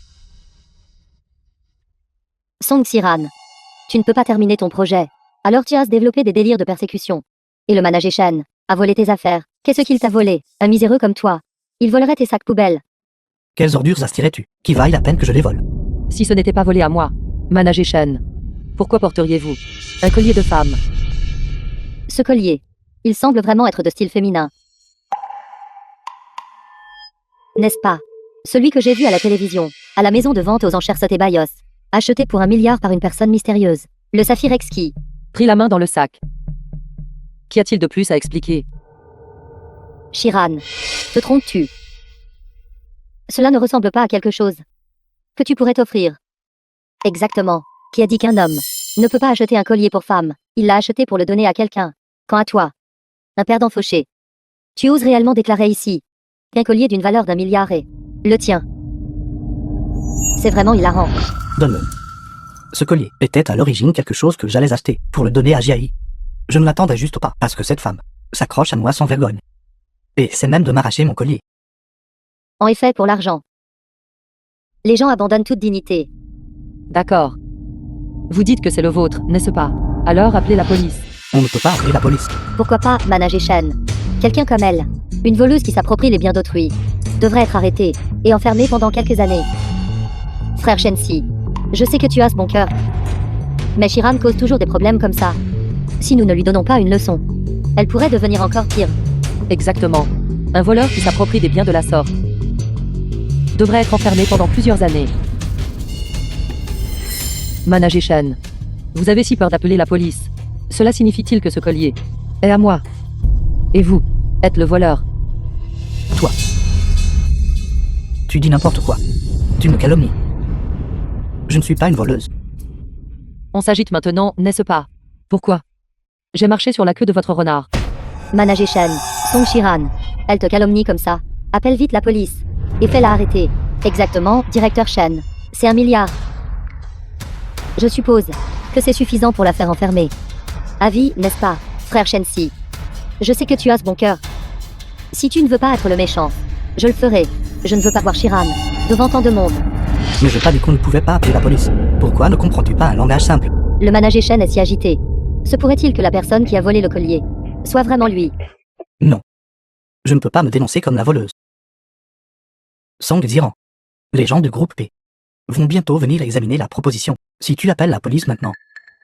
Song Siran. Tu ne peux pas terminer ton projet. Alors tu as développé des délires de persécution. Et le manager Shen a volé tes affaires. Qu'est-ce qu'il t'a volé? Un miséreux comme toi. Il volerait tes sacs poubelles. Quelles ordures astirais-tu, qui vaille la peine que je les vole? Si ce n'était pas volé à moi, manager Shen, pourquoi porteriez-vous un collier de femme? Ce collier. Il semble vraiment être de style féminin. N'est-ce pas? Celui que j'ai vu à la télévision, à la maison de vente aux enchères Sothebyos. Acheté pour 1 milliard par une personne mystérieuse. Le saphir exquis. Pris la main dans le sac. Qu'y a-t-il de plus à expliquer? Shiran. Te trompes-tu? Cela ne ressemble pas à quelque chose que tu pourrais t'offrir. Exactement. Qui a dit qu'un homme ne peut pas acheter un collier pour femme? Il l'a acheté pour le donner à quelqu'un. Quant à toi, un perdant fauché. Tu oses réellement déclarer ici qu'un collier d'une valeur d'1 milliard est le tien? C'est vraiment hilarant. Donne-le. Ce collier était à l'origine quelque chose que j'allais acheter pour le donner à Jiayi. Je ne l'attendais juste pas parce que cette femme s'accroche à moi sans vergogne. Et c'est même de m'arracher mon collier. En effet, pour l'argent. Les gens abandonnent toute dignité. D'accord. Vous dites que c'est le vôtre, n'est-ce pas? Alors appelez la police. On ne peut pas appeler la police. Pourquoi pas manager Shen? Quelqu'un comme elle, une voleuse qui s'approprie les biens d'autrui, devrait être arrêtée et enfermée pendant quelques années. Frère Shensi, je sais que tu as ce bon cœur. Mais Shiran cause toujours des problèmes comme ça. Si nous ne lui donnons pas une leçon, elle pourrait devenir encore pire. Exactement. Un voleur qui s'approprie des biens de la sorte devrait être enfermé pendant plusieurs années. Manager Shen, vous avez si peur d'appeler la police. Cela signifie-t-il que ce collier est à moi? Et vous êtes le voleur? Toi. Tu dis n'importe quoi. Tu me calomnies. Je ne suis pas une voleuse. On s'agite maintenant, n'est-ce pas? Pourquoi? J'ai marché sur la queue de votre renard. Manager Shen, Song Shiran, elle te calomnie comme ça. Appelle vite la police et fais-la arrêter. Exactement, directeur Shen. C'est 1 milliard. Je suppose que c'est suffisant pour la faire enfermer. Avis, n'est-ce pas, frère Shensi? Je sais que tu as ce bon cœur. Si tu ne veux pas être le méchant, je le ferai. Je ne veux pas voir Shiran devant tant de monde. Mais je t'ai dit qu'on ne pouvait pas appeler la police. Pourquoi ne comprends-tu pas un langage simple? Le manager Shen est si agité. Se pourrait-il que la personne qui a volé le collier soit vraiment lui? Non. Je ne peux pas me dénoncer comme la voleuse. Song Ziran. Les gens du groupe P vont bientôt venir examiner la proposition. Si tu appelles la police maintenant,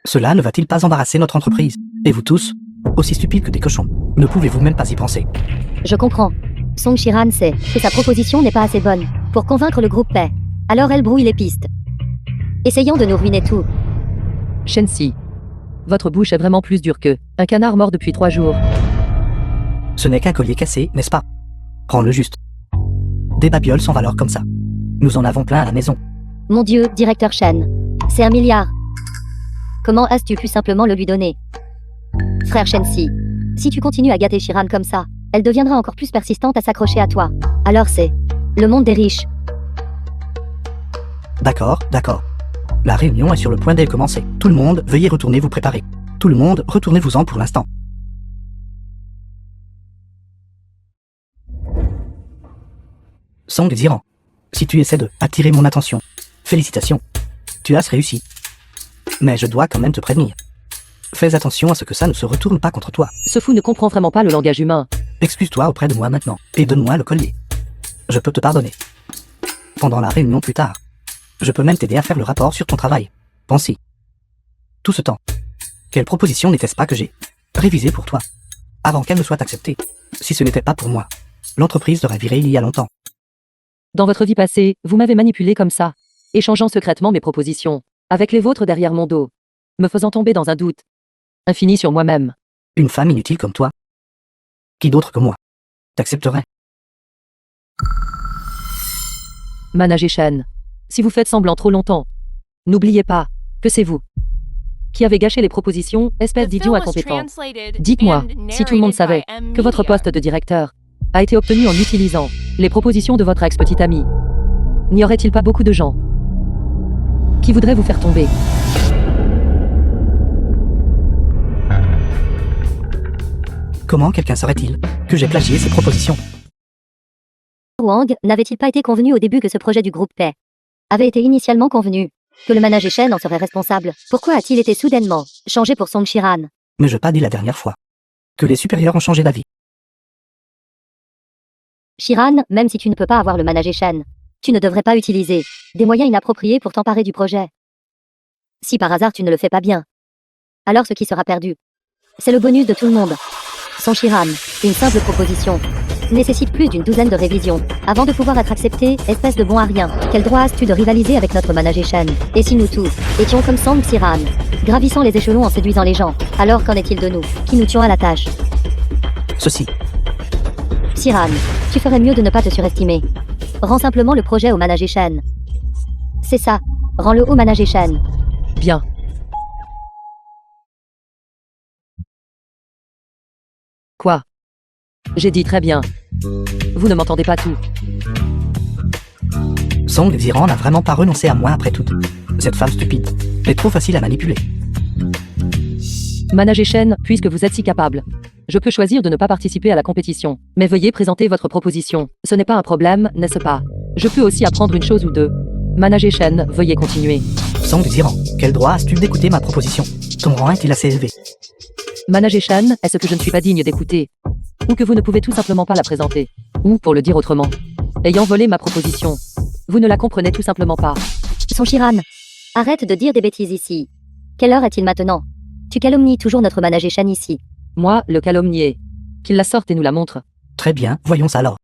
cela ne va-t-il pas embarrasser notre entreprise? Et vous tous, aussi stupides que des cochons, ne pouvez-vous même pas y penser? Je comprends. Song Shiran sait que sa proposition n'est pas assez bonne pour convaincre le groupe P. Alors elle brouille les pistes, essayant de nous ruiner tout. Shensi, votre bouche est vraiment plus dure que un canard mort depuis 3 jours. Ce n'est qu'un collier cassé, n'est-ce pas? Prends-le juste. Des babioles sans valeur comme ça. Nous en avons plein à la maison. Mon Dieu, directeur Shen, c'est 1 milliard. Comment as-tu pu simplement le lui donner? Frère Shensi, si tu continues à gâter Shiran comme ça, elle deviendra encore plus persistante à s'accrocher à toi. Alors c'est le monde des riches. D'accord, d'accord. La réunion est sur le point de commencer. Tout le monde, veuillez retourner vous préparer. Tout le monde, retournez-vous-en pour l'instant. Song Ziran, si tu essaies de attirer mon attention, félicitations. Tu as réussi. Mais je dois quand même te prévenir. Fais attention à ce que ça ne se retourne pas contre toi. Ce fou ne comprend vraiment pas le langage humain. Excuse-toi auprès de moi maintenant, et donne-moi le collier. Je peux te pardonner. Pendant la réunion plus tard, je peux même t'aider à faire le rapport sur ton travail. Pense-y. Tout ce temps, quelle proposition n'était-ce pas que j'ai révisée pour toi, avant qu'elle ne soit acceptée? Si ce n'était pas pour moi, l'entreprise t'aurait viré il y a longtemps. Dans votre vie passée, vous m'avez manipulé comme ça, échangeant secrètement mes propositions, avec les vôtres derrière mon dos, me faisant tomber dans un doute infini sur moi-même. Une femme inutile comme toi? Qui d'autre que moi t'accepterait? Manager Shen, si vous faites semblant trop longtemps, n'oubliez pas que c'est vous qui avez gâché les propositions, espèce d'idiot incompétent. Dites-moi, si tout le monde savait que votre poste de directeur a été obtenu en utilisant les propositions de votre ex-petite amie, n'y aurait-il pas beaucoup de gens qui voudraient vous faire tomber? Comment quelqu'un saurait-il que j'ai plagié ces propositions? Wang n'avait-il pas été convenu au début que ce projet du groupe P avait été initialement convenu que le manager Shen en serait responsable? Pourquoi a-t-il été soudainement changé pour Song Shiran? Mais je pas dit la dernière fois que les supérieurs ont changé d'avis. Shiran, même si tu ne peux pas avoir le manager Shen, tu ne devrais pas utiliser des moyens inappropriés pour t'emparer du projet. Si par hasard tu ne le fais pas bien, alors ce qui sera perdu, c'est le bonus de tout le monde. Song Shiran, une simple proposition nécessite plus d'une douzaine de révisions avant de pouvoir être acceptée, espèce de bon à rien. Quel droit as-tu de rivaliser avec notre manager Shen? Et si nous tous étions comme Song Shiran, gravissant les échelons en séduisant les gens, alors qu'en est-il de nous, qui nous tuons à la tâche? Ceci. Shiran, tu ferais mieux de ne pas te surestimer. Rends simplement le projet au manager Shen. C'est ça, rends-le au manager Shen. Bien. Quoi? J'ai dit très bien. Vous ne m'entendez pas tout. Song Ziran n'a vraiment pas renoncé à moi après tout. Cette femme stupide est trop facile à manipuler. Manager Shen, puisque vous êtes si capable, je peux choisir de ne pas participer à la compétition. Mais veuillez présenter votre proposition. Ce n'est pas un problème, n'est-ce pas? Je peux aussi apprendre une chose ou deux. Manager Shen, veuillez continuer. Song Ziran, quel droit as-tu d'écouter ma proposition? Ton rang est-il assez élevé? Manager Shan, est-ce que je ne suis pas digne d'écouter? Ou que vous ne pouvez tout simplement pas la présenter? Ou, pour le dire autrement, ayant volé ma proposition, vous ne la comprenez tout simplement pas. Son Shiran. Arrête de dire des bêtises ici. Quelle heure est-il maintenant? Tu calomnies toujours notre manager Shan ici. Moi, le calomnier. Qu'il la sorte et nous la montre. Très bien, voyons ça alors.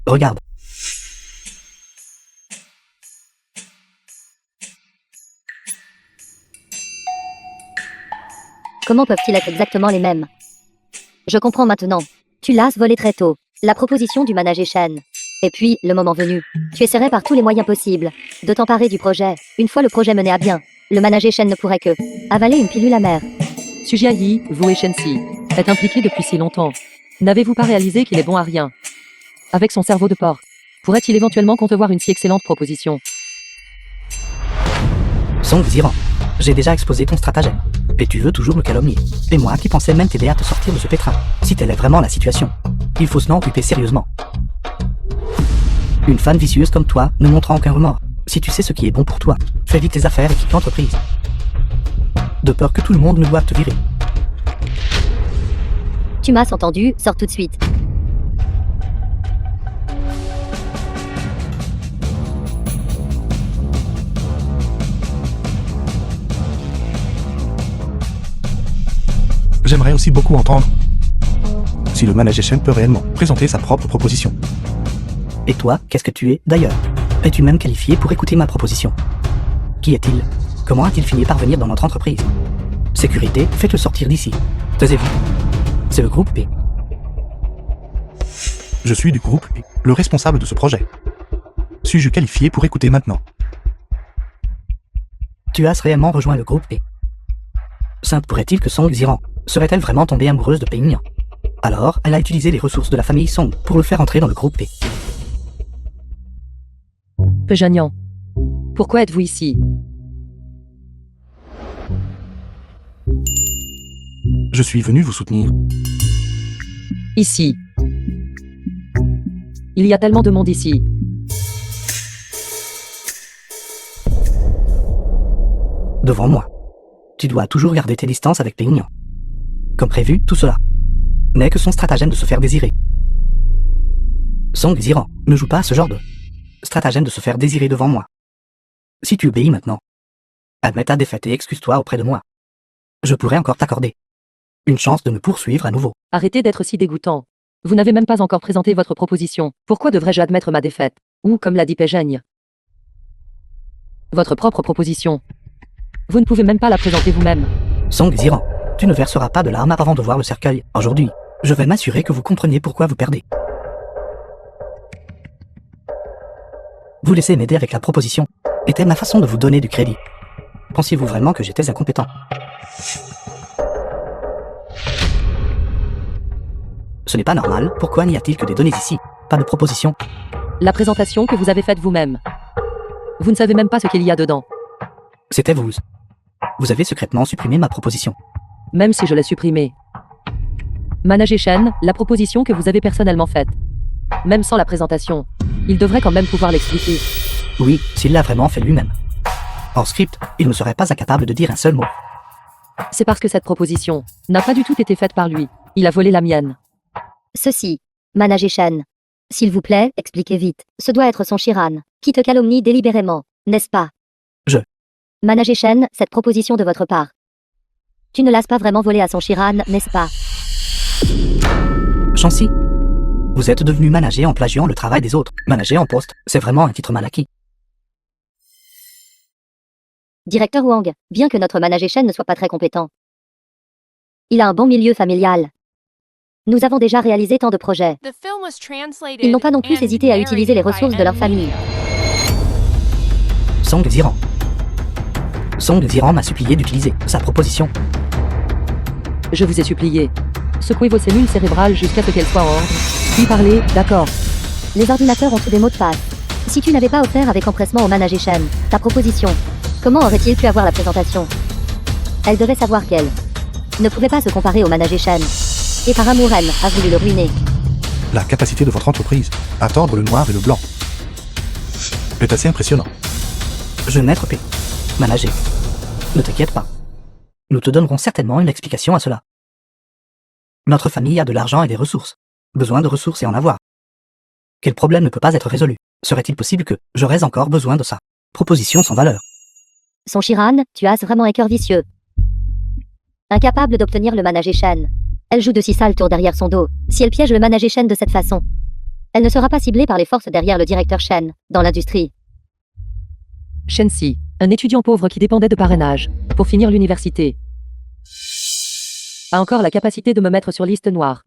Regarde. Comment peuvent-ils être exactement les mêmes? Je comprends maintenant. Tu l'as volé très tôt. La proposition du manager Shan. Et puis, le moment venu, tu essaierais par tous les moyens possibles de t'emparer du projet. Une fois le projet mené à bien, le manager Shan ne pourrait que avaler une pilule amère. Sujiayi, vous et Shensi, êtes impliqués depuis si longtemps. N'avez-vous pas réalisé qu'il est bon à rien? Avec son cerveau de porc, pourrait-il éventuellement concevoir une si excellente proposition? Song Ziran, j'ai déjà exposé ton stratagème. Et tu veux toujours me calomnier. Et moi qui pensais même t'aider à te sortir de ce pétrin. Si telle est vraiment la situation, il faut s'en occuper sérieusement. Une femme vicieuse comme toi ne montrera aucun remords. Si tu sais ce qui est bon pour toi, fais vite tes affaires et quitte l'entreprise. De peur que tout le monde ne doive te virer. Tu m'as entendu, sors tout de suite. J'aimerais aussi beaucoup entendre si le manager Shen peut réellement présenter sa propre proposition. Et toi, qu'est-ce que tu es, d'ailleurs? Es-tu même qualifié pour écouter ma proposition? Qui est-il? Comment a-t-il fini par venir dans notre entreprise? Sécurité, faites-le sortir d'ici. Taisez-vous. C'est le groupe P. Je suis du groupe et le responsable de ce projet. Suis-je qualifié pour écouter maintenant? Tu as réellement rejoint le groupe P. Simple pourrait-il que Song Ziran serait-elle vraiment tombée amoureuse de Pei-Nian? Alors, elle a utilisé les ressources de la famille Song pour le faire entrer dans le groupe P. Pejanian, pourquoi êtes-vous ici? Je suis venu vous soutenir. Ici. Il y a tellement de monde ici. Devant moi. Tu dois toujours garder tes distances avec Pei-Nian. Comme prévu, tout cela n'est que son stratagème de se faire désirer. Song Ziran, ne joue pas à ce genre de stratagème de se faire désirer devant moi. Si tu obéis maintenant, admets ta défaite et excuse-toi auprès de moi. Je pourrais encore t'accorder une chance de me poursuivre à nouveau. Arrêtez d'être si dégoûtant. Vous n'avez même pas encore présenté votre proposition. Pourquoi devrais-je admettre ma défaite? Ou, comme l'a dit Pejani, votre propre proposition. Vous ne pouvez même pas la présenter vous-même. Song Ziran, tu ne verseras pas de larmes avant de voir le cercueil. Aujourd'hui, je vais m'assurer que vous compreniez pourquoi vous perdez. Vous laissez m'aider avec la proposition était ma façon de vous donner du crédit. Pensiez-vous vraiment que j'étais incompétent? Ce n'est pas normal, pourquoi n'y a-t-il que des données ici? Pas de proposition. La présentation que vous avez faite vous-même. Vous ne savez même pas ce qu'il y a dedans. C'était vous. Vous avez secrètement supprimé ma proposition. Même si je l'ai supprimée. Manager Shen, la proposition que vous avez personnellement faite. Même sans la présentation, il devrait quand même pouvoir l'expliquer. Oui, s'il l'a vraiment fait lui-même. Hors script, il ne serait pas incapable de dire un seul mot. C'est parce que cette proposition n'a pas du tout été faite par lui. Il a volé la mienne. Ceci, manager Shan. S'il vous plaît, expliquez vite. Ce doit être son Shiran, qui te calomnie délibérément, n'est-ce pas? Manager Shan, cette proposition de votre part. Tu ne l'as pas vraiment volé à son Shiran, n'est-ce pas? Shansi, vous êtes devenu manager en plagiant le travail des autres. Manager en poste, c'est vraiment un titre mal acquis. Directeur Wang, bien que notre manager Shen ne soit pas très compétent, il a un bon milieu familial. Nous avons déjà réalisé tant de projets. Ils n'ont pas non plus hésité à utiliser les ressources de leur famille. Song Ziran. Song Ziran m'a supplié d'utiliser sa proposition. Je vous ai supplié. Secouez vos cellules cérébrales jusqu'à ce qu'elles soient en ordre. Puis parlez, d'accord. Les ordinateurs ont tous des mots de passe. Si tu n'avais pas offert avec empressement au manager Shen ta proposition, comment aurait-il pu avoir la présentation? Elle devait savoir qu'elle ne pouvait pas se comparer au manager Shen. Et par amour, elle a voulu le ruiner. La capacité de votre entreprise à tordre le noir et le blanc est assez impressionnant. Jeune maître P. Manager. Ne t'inquiète pas. Nous te donnerons certainement une explication à cela. Notre famille a de l'argent et des ressources. Besoin de ressources et en avoir. Quel problème ne peut pas être résolu? Serait-il possible que j'aurais encore besoin de ça? Proposition sans valeur. Son Chiran, tu as vraiment un cœur vicieux. Incapable d'obtenir le manager Shen. Elle joue de si sales tours derrière son dos. Si elle piège le manager Shen de cette façon, elle ne sera pas ciblée par les forces derrière le directeur Shen, dans l'industrie. Shensi, un étudiant pauvre qui dépendait de parrainage pour finir l'université, a encore la capacité de me mettre sur liste noire.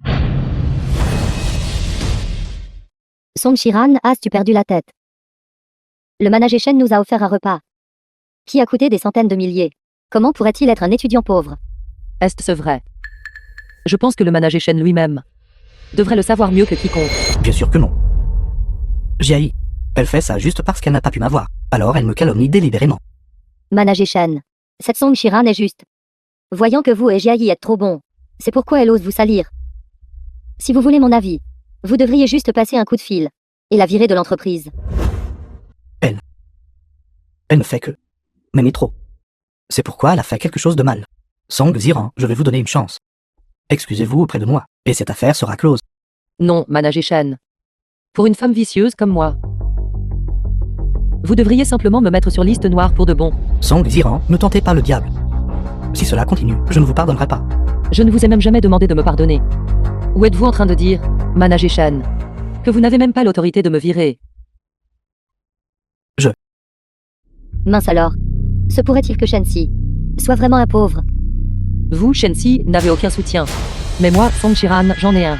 Song Chiran, as-tu perdu la tête? Le manager Shen nous a offert un repas qui a coûté des centaines de milliers. Comment pourrait-il être un étudiant pauvre? Est-ce vrai? Je pense que le manager Shen lui-même devrait le savoir mieux que quiconque. Bien sûr que non. Jiayi. Elle fait ça juste parce qu'elle n'a pas pu m'avoir. Alors elle me calomnie délibérément. Manager Shen. Cette Song Chiran est juste. Voyant que vous et Jiayi êtes trop bons, c'est pourquoi elle ose vous salir. Si vous voulez mon avis, vous devriez juste passer un coup de fil et la virer de l'entreprise. Elle ne fait que m'aimer trop. C'est pourquoi elle a fait quelque chose de mal. Song Ziran, je vais vous donner une chance. Excusez-vous auprès de moi, et cette affaire sera close. Non, manager Shen. Pour une femme vicieuse comme moi, vous devriez simplement me mettre sur liste noire pour de bon. Song Ziran, ne tentez pas le diable. Si cela continue, je ne vous pardonnerai pas. Je ne vous ai même jamais demandé de me pardonner. Ou êtes-vous en train de dire, manager Shen, que vous n'avez même pas l'autorité de me virer? Mince alors. Se pourrait-il que Shensi soit vraiment un pauvre? Vous, Shensi, n'avez aucun soutien. Mais moi, Song Chiran, j'en ai un.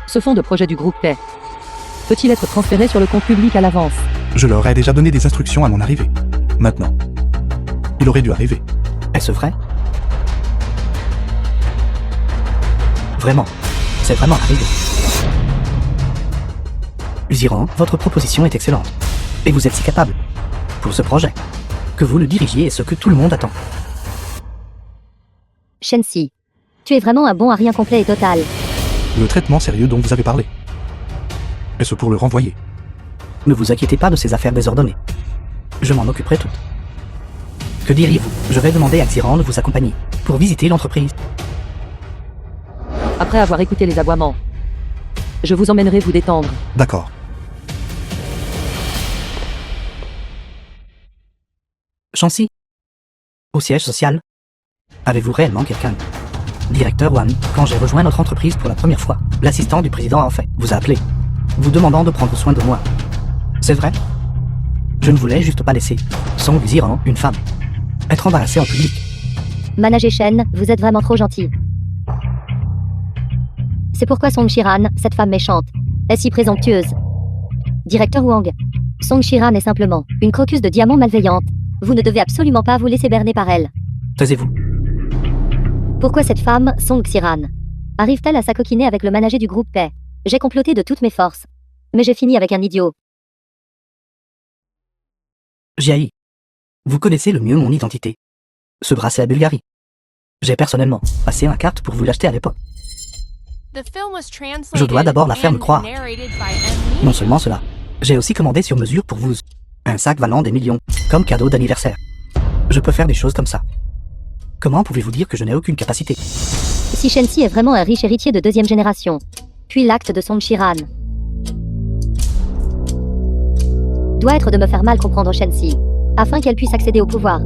Ce fonds de projet du groupe P peut-il être transféré sur le compte public à l'avance? Je leur ai déjà donné des instructions à mon arrivée. Maintenant, il aurait dû arriver. Est-ce vrai? Vraiment. C'est vraiment arrivé. Ziran, votre proposition est excellente. Et vous êtes si capable. Pour ce projet. Que vous le dirigiez est ce que tout le monde attend. Shensi. Tu es vraiment un bon à rien complet et total. Le traitement sérieux dont vous avez parlé. Est-ce pour le renvoyer? Ne vous inquiétez pas de ces affaires désordonnées. Je m'en occuperai toutes. Que diriez-vous? Je vais demander à Ziran de vous accompagner pour visiter l'entreprise. Après avoir écouté les aboiements, je vous emmènerai vous détendre. D'accord. Shanxi? Au siège social? Avez-vous réellement quelqu'un? Directeur Wan, quand j'ai rejoint notre entreprise pour la première fois, l'assistant du président en fait vous a appelé, vous demandant de prendre soin de moi. C'est vrai? Je ne voulais juste pas laisser Song Ziran, une femme, être embarrassée en public. Manager Shen, vous êtes vraiment trop gentil. C'est pourquoi Song Chiran, cette femme méchante, est si présomptueuse. Directeur Wang. Song Chiran est simplement une croqueuse de diamants malveillante. Vous ne devez absolument pas vous laisser berner par elle. Taisez-vous. Pourquoi cette femme, Song Xiran, arrive-t-elle à s'acoquiner avec le manager du groupe P? J'ai comploté de toutes mes forces. Mais j'ai fini avec un idiot. Jiayi. Vous connaissez le mieux mon identité. Ce bracelet à Bulgarie. J'ai personnellement passé un carte pour vous l'acheter à l'époque. Je dois d'abord la faire me croire. Non seulement cela, j'ai aussi commandé sur mesure pour vous un sac valant des millions, comme cadeau d'anniversaire. Je peux faire des choses comme ça. Comment pouvez-vous dire que je n'ai aucune capacité? Si Shensi est vraiment un riche héritier de deuxième génération, puis l'acte de Song Chiran doit être de me faire mal comprendre Shensi, afin qu'elle puisse accéder au pouvoir.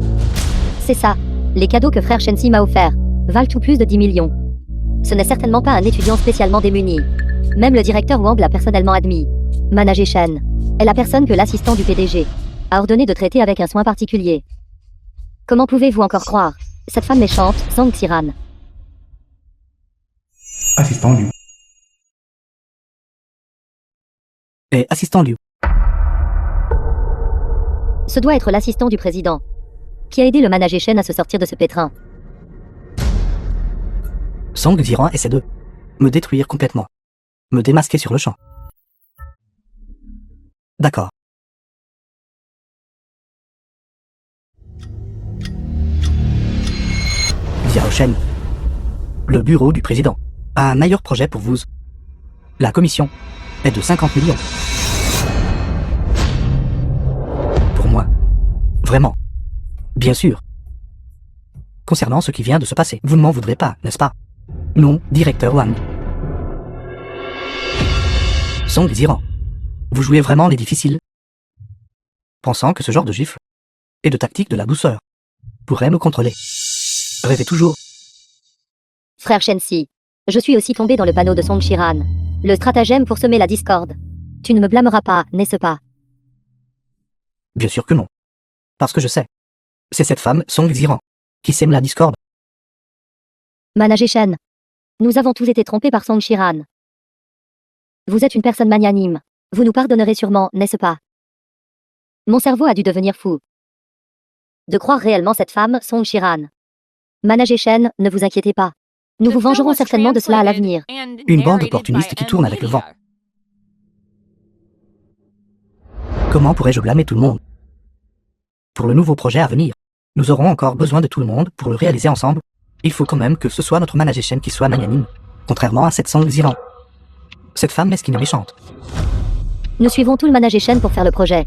C'est ça. Les cadeaux que frère Shensi m'a offerts valent tout plus de 10 millions. Ce n'est certainement pas un étudiant spécialement démuni. Même le directeur Wang l'a personnellement admis. Manager Shen est la personne que l'assistant du PDG a ordonné de traiter avec un soin particulier. Comment pouvez-vous encore croire cette femme méchante, Song Xiran? Assistant Liu. Et assistant Liu. Ce doit être l'assistant du président, qui a aidé le manager Shen à se sortir de ce pétrin. Song Ziran essaie de me détruire complètement. Me démasquer sur le champ. D'accord. Xiao Shen. Le bureau du président a un meilleur projet pour vous. La commission est de 50 millions. Pour moi. Vraiment. Bien sûr. Concernant ce qui vient de se passer, vous ne m'en voudrez pas, n'est-ce pas? Non, directeur Wang. Song Ziran. Vous jouez vraiment les difficiles, pensant que ce genre de gifle et de tactique de la douceur pourrait me contrôler. Rêvez toujours. Frère Shensi, je suis aussi tombé dans le panneau de Song Shiran. Le stratagème pour semer la discorde. Tu ne me blâmeras pas, n'est-ce pas? Bien sûr que non. Parce que je sais. C'est cette femme, Song Ziran, qui sème la discorde. Manager Shen. Nous avons tous été trompés par Song Shiran. Vous êtes une personne magnanime. Vous nous pardonnerez sûrement, n'est-ce pas? Mon cerveau a dû devenir fou. De croire réellement cette femme, Song Shiran. Manager Shen, ne vous inquiétez pas. Nous vous vengerons certainement de cela à l'avenir. Une bande d'opportunistes qui tourne avec le vent. Comment pourrais-je blâmer tout le monde? Pour le nouveau projet à venir, nous aurons encore besoin de tout le monde pour le réaliser ensemble. Il faut quand même que ce soit notre manager Shen qui soit magnanime, contrairement à cette Song Ziran. Cette femme mesquine et méchante. Nous suivons tout le manager Shen pour faire le projet.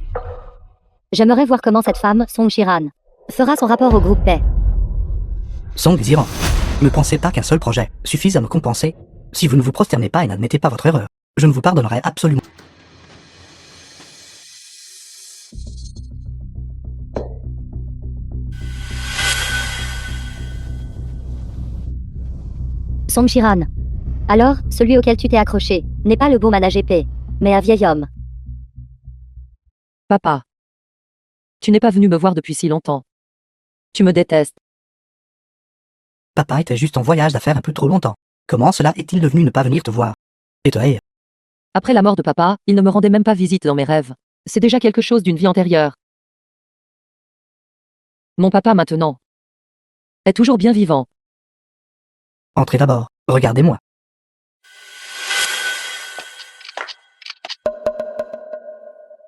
J'aimerais voir comment cette femme, Song Shiran, fera son rapport au groupe paix. Song Ziran, ne pensez pas qu'un seul projet suffise à me compenser. Si vous ne vous prosternez pas et n'admettez pas votre erreur, je ne vous pardonnerai absolument. Song Shiran. Alors, celui auquel tu t'es accroché, n'est pas le beau manager paix, mais un vieil homme. Papa. Tu n'es pas venu me voir depuis si longtemps. Tu me détestes. Papa était juste en voyage d'affaires un peu trop longtemps. Comment cela est-il devenu ne pas venir te voir et te haïr? Après la mort de papa, il ne me rendait même pas visite dans mes rêves. C'est déjà quelque chose d'une vie antérieure. Mon papa maintenant est toujours bien vivant. Entrez d'abord, regardez-moi.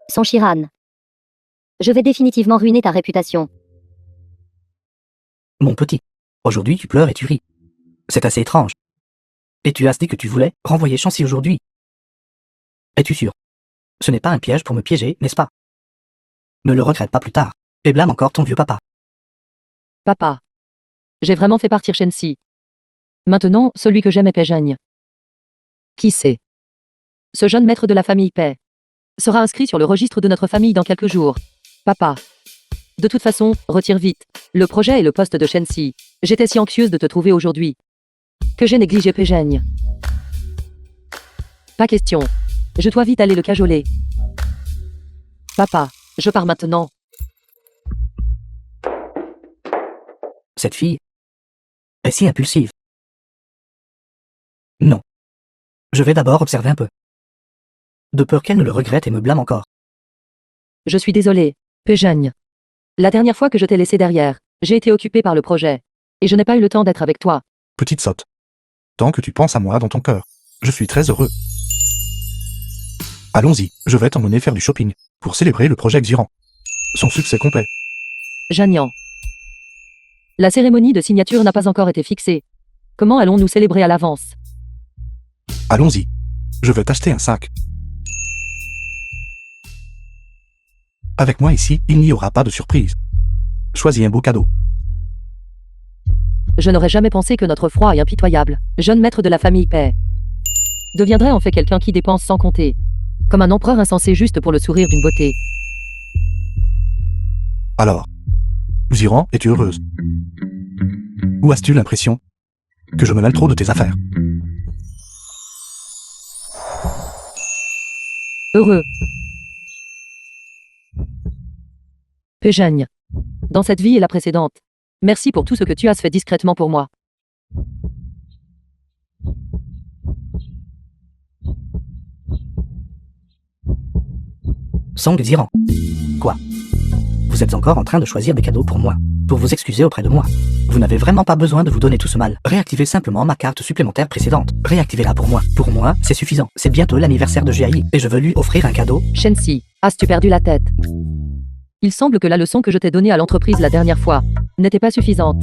Song Shiran. Je vais définitivement ruiner ta réputation. Mon petit, aujourd'hui tu pleures et tu ris. C'est assez étrange. Et tu as dit que tu voulais renvoyer Shanxi aujourd'hui. Es-tu sûr? Ce n'est pas un piège pour me piéger, n'est-ce pas? Ne le regrette pas plus tard, et blâme encore ton vieux papa. Papa. J'ai vraiment fait partir Shensi. Maintenant, celui que j'aime est Péjagne. Qui sait? Ce jeune maître de la famille Paix sera inscrit sur le registre de notre famille dans quelques jours. Papa. De toute façon, retire vite le projet et le poste de Shensi. J'étais si anxieuse de te trouver aujourd'hui que j'ai négligé Péjagne. Pas question. Je dois vite aller le cajoler. Papa, je pars maintenant. Cette fille est si impulsive. Non. Je vais d'abord observer un peu. De peur qu'elle ne le regrette et me blâme encore. Je suis désolée, Péjagne. La dernière fois que je t'ai laissé derrière, j'ai été occupée par le projet. Et je n'ai pas eu le temps d'être avec toi. Petite sotte. Tant que tu penses à moi dans ton cœur, je suis très heureux. Allons-y, je vais t'emmener faire du shopping, pour célébrer le projet Xiran. Son succès complet. Jagnan. La cérémonie de signature n'a pas encore été fixée. Comment allons-nous célébrer à l'avance? Allons-y. Je vais t'acheter un sac. Avec moi ici, il n'y aura pas de surprise. Choisis un beau cadeau. Je n'aurais jamais pensé que notre froid et impitoyable, jeune maître de la famille Paix, deviendrait en fait quelqu'un qui dépense sans compter. Comme un empereur insensé juste pour le sourire d'une beauté. Alors, Xiran, es-tu heureuse? Ou as-tu l'impression que je me mêle trop de tes affaires? Heureux. Péjagne. Dans cette vie et la précédente. Merci pour tout ce que tu as fait discrètement pour moi. Song Ziran. Quoi? Vous êtes encore en train de choisir des cadeaux pour moi, pour vous excuser auprès de moi. Vous n'avez vraiment pas besoin de vous donner tout ce mal. Réactivez simplement ma carte supplémentaire précédente. Réactivez-la pour moi. Pour moi, c'est suffisant. C'est bientôt l'anniversaire de Jiayi, et je veux lui offrir un cadeau. Shensi, as-tu perdu la tête? Il semble que la leçon que je t'ai donnée à l'entreprise la dernière fois n'était pas suffisante.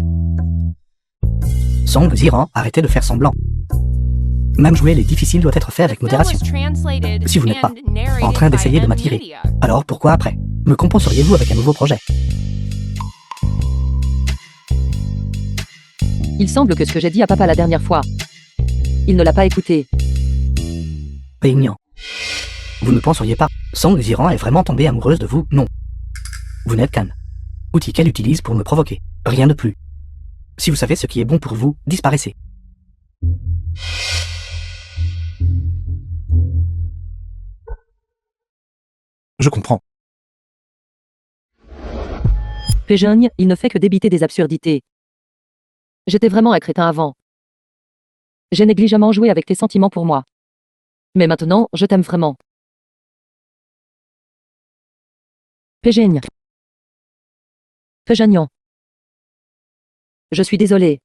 Song Ziran, arrêtez de faire semblant. Même jouer les difficiles doit être fait avec modération. Si vous n'êtes pas en train d'essayer de m'attirer, alors pourquoi après me compenseriez-vous avec un nouveau projet? Il semble que ce que j'ai dit à papa la dernière fois, il ne l'a pas écouté. Péignant. Vous ne penseriez pas, Song Ziran est vraiment tombée amoureuse de vous? Non. Vous n'êtes qu'un outil qu'elle utilise pour me provoquer. Rien de plus. Si vous savez ce qui est bon pour vous, disparaissez. Je comprends. Péjeune, il ne fait que débiter des absurdités. J'étais vraiment un crétin avant. J'ai négligemment joué avec tes sentiments pour moi. Mais maintenant, je t'aime vraiment. Péjeune. Péjeunion. Je suis désolé.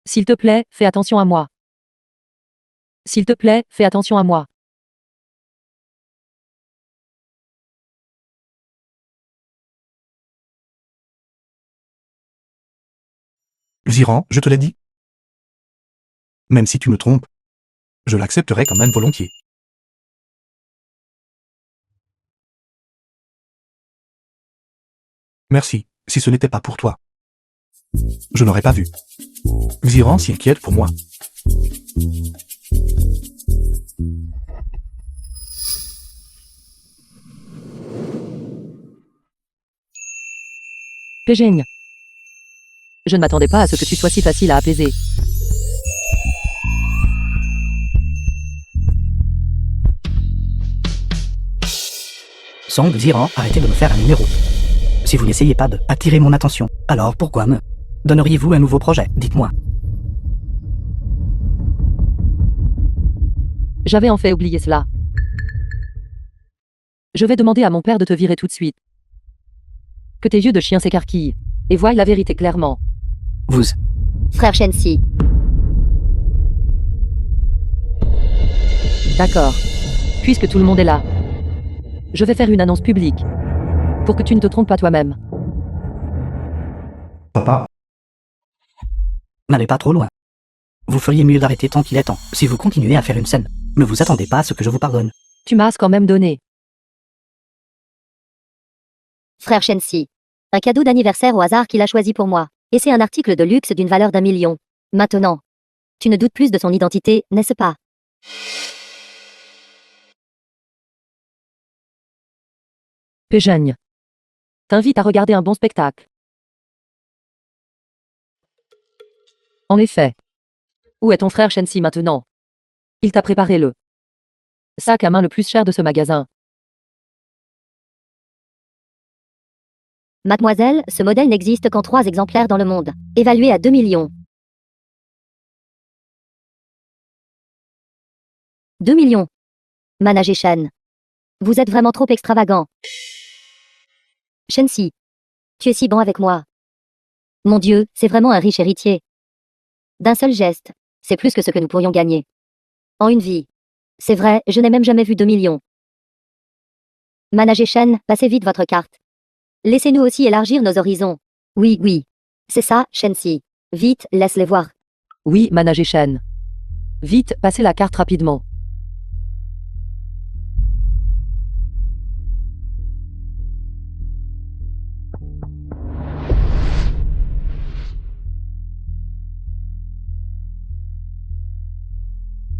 S'il te plaît, fais attention à moi. S'il te plaît, fais attention à moi. Ziran, je te l'ai dit. Même si tu me trompes, je l'accepterai quand même volontiers. Merci, si ce n'était pas pour toi. Je n'aurais pas vu. Ziran s'y inquiète pour moi. Péjeune. Je ne m'attendais pas à ce que tu sois si facile à apaiser. Song Ziran, arrêtez de me faire un numéro. Si vous n'essayez pas de attirer mon attention, alors pourquoi me donneriez-vous un nouveau projet? Dites-moi. J'avais en fait oublié cela. Je vais demander à mon père de te virer tout de suite. Que tes yeux de chien s'écarquillent, et voient la vérité clairement. Vous. Frère Shensi, D'accord. Puisque tout le monde est là, je vais faire une annonce publique. Pour que tu ne te trompes pas toi-même. Papa, N'allez pas trop loin. Vous feriez mieux d'arrêter tant qu'il est temps. Si vous continuez à faire une scène, ne vous attendez pas à ce que je vous pardonne. Tu m'as quand même donné. frère Shensi. Un cadeau d'anniversaire au hasard qu'il a choisi pour moi. Et c'est un article de luxe d'une valeur d'1 million. Maintenant, tu ne doutes plus de son identité, n'est-ce pas? Péjeune. T'invite à regarder un bon spectacle. En effet. Où est ton frère Shensi maintenant? Il t'a préparé le sac à main le plus cher de ce magasin. Mademoiselle, ce modèle n'existe qu'en 3 exemplaires dans le monde. Évalué à 2 millions. 2 millions. Managé Shen. Vous êtes vraiment trop extravagant. Shensi. Tu es si bon avec moi. Mon Dieu, c'est vraiment un riche héritier. D'un seul geste, c'est plus que ce que nous pourrions gagner. En une vie. C'est vrai, je n'ai même jamais vu 2 millions. Managé Shen, passez vite votre carte. Laissez-nous aussi élargir nos horizons. Oui, oui. C'est ça, Shensi. Vite, laisse-les voir. Oui, Managé Shen. Vite, passez la carte rapidement.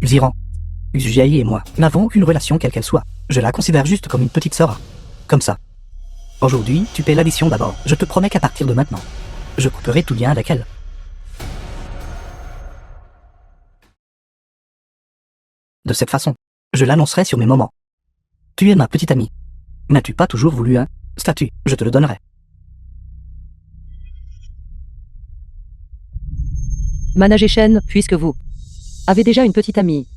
Ziran. Xujai et moi n'avons aucune relation quelle qu'elle soit. Je la considère juste comme une petite sœur. Comme ça. Aujourd'hui, tu paies l'addition d'abord. Je te promets qu'à partir de maintenant, je couperai tout lien avec elle. De cette façon, je l'annoncerai sur mes moments. Tu es ma petite amie. N'as-tu pas toujours voulu un statut? Je te le donnerai. Managé Shen, puisque vous avez déjà une petite amie.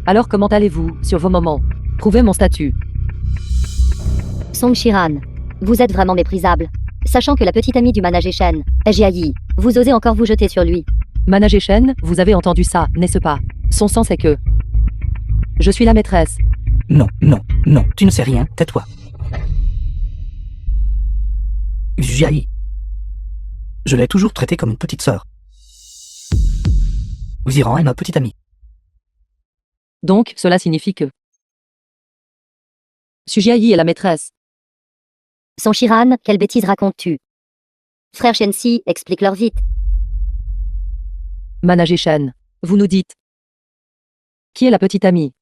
Alors comment allez-vous sur vos moments? Prouvez mon statut. Song Shiran. Vous êtes vraiment méprisable. Sachant que la petite amie du Managé Shen est Jiayi, vous osez encore vous jeter sur lui. Managé Shen, vous avez entendu ça, n'est-ce pas? Son sens est que je suis la maîtresse. Non, non, non, tu ne sais rien, tais-toi. Jiayi. Je l'ai toujours traitée comme une petite sœur. Xiran est ma petite amie. Donc, cela signifie que Sujiayi est la maîtresse. Son Chiran, quelle bêtise racontes-tu? Frère Shensi, explique-leur vite. Manager Shen, vous nous dites. Qui est la petite amie?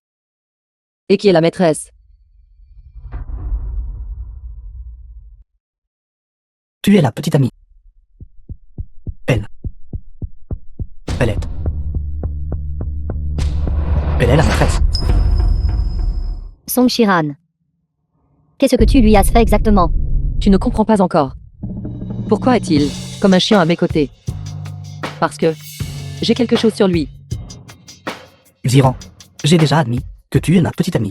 Et qui est la maîtresse? Tu es la petite amie. Elle. Elle est. Elle est la maîtresse. Song Chiran. Qu'est-ce que tu lui as fait exactement? Tu ne comprends pas encore. Pourquoi est-il comme un chien à mes côtés? Parce que j'ai quelque chose sur lui. Xiran, j'ai déjà admis que tu es ma petite amie.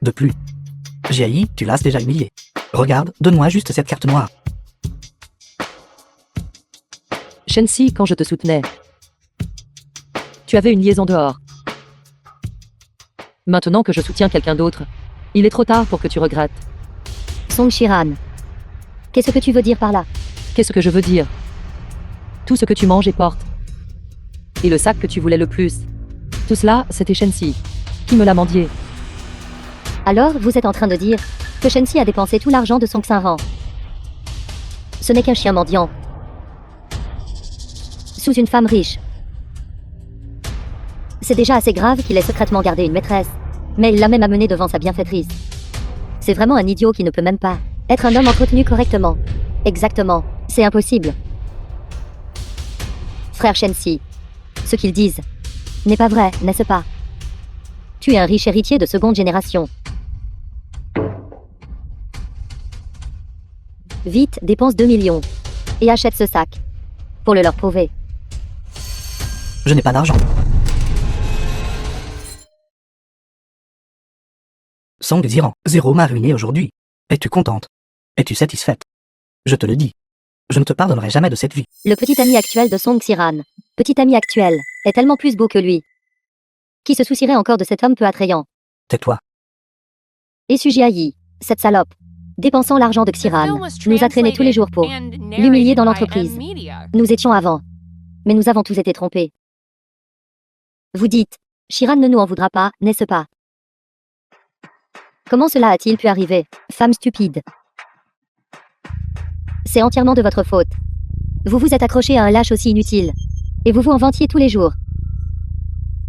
De plus, Jiayi, tu l'as déjà humilié. Regarde, donne-moi juste cette carte noire. Shensi, quand je te soutenais, tu avais une liaison dehors. Maintenant que je soutiens quelqu'un d'autre, il est trop tard pour que tu regrettes. Song Chiran. Qu'est-ce que tu veux dire par là? Qu'est-ce que je veux dire? Tout ce que tu manges et portes. Et le sac que tu voulais le plus. Tout cela, c'était Shensi qui me l'a mendié. Alors, vous êtes en train de dire que Shensi a dépensé tout l'argent de son Xinran. Ce n'est qu'un chien mendiant. Sous une femme riche. C'est déjà assez grave qu'il ait secrètement gardé une maîtresse. Mais il l'a même amenée devant sa bienfaitrice. C'est vraiment un idiot qui ne peut même pas être un homme entretenu correctement. Exactement, c'est impossible. Frère Shensi, ce qu'ils disent n'est pas vrai, n'est-ce pas? Tu es un riche héritier de seconde génération. Vite, dépense 2 millions. Et achète ce sac. Pour le leur prouver. Je n'ai pas d'argent. Song Xiran, Zéro m'a ruiné aujourd'hui. Es-tu contente? Es-tu satisfaite? Je te le dis. Je ne te pardonnerai jamais de cette vie. Le petit ami actuel de Song Xiran, petit ami actuel, est tellement plus beau que lui. Qui se soucierait encore de cet homme peu attrayant? Tais-toi. Et Sujiayi, cette salope, dépensant l'argent de Xiran, nous a traînés tous les jours pour l'humilier dans l'entreprise. Nous étions avant. Mais nous avons tous été trompés. Vous dites, Chiran ne nous en voudra pas, n'est-ce pas? Comment cela a-t-il pu arriver, femme stupide? C'est entièrement de votre faute. Vous vous êtes accroché à un lâche aussi inutile. Et vous vous en vantiez tous les jours.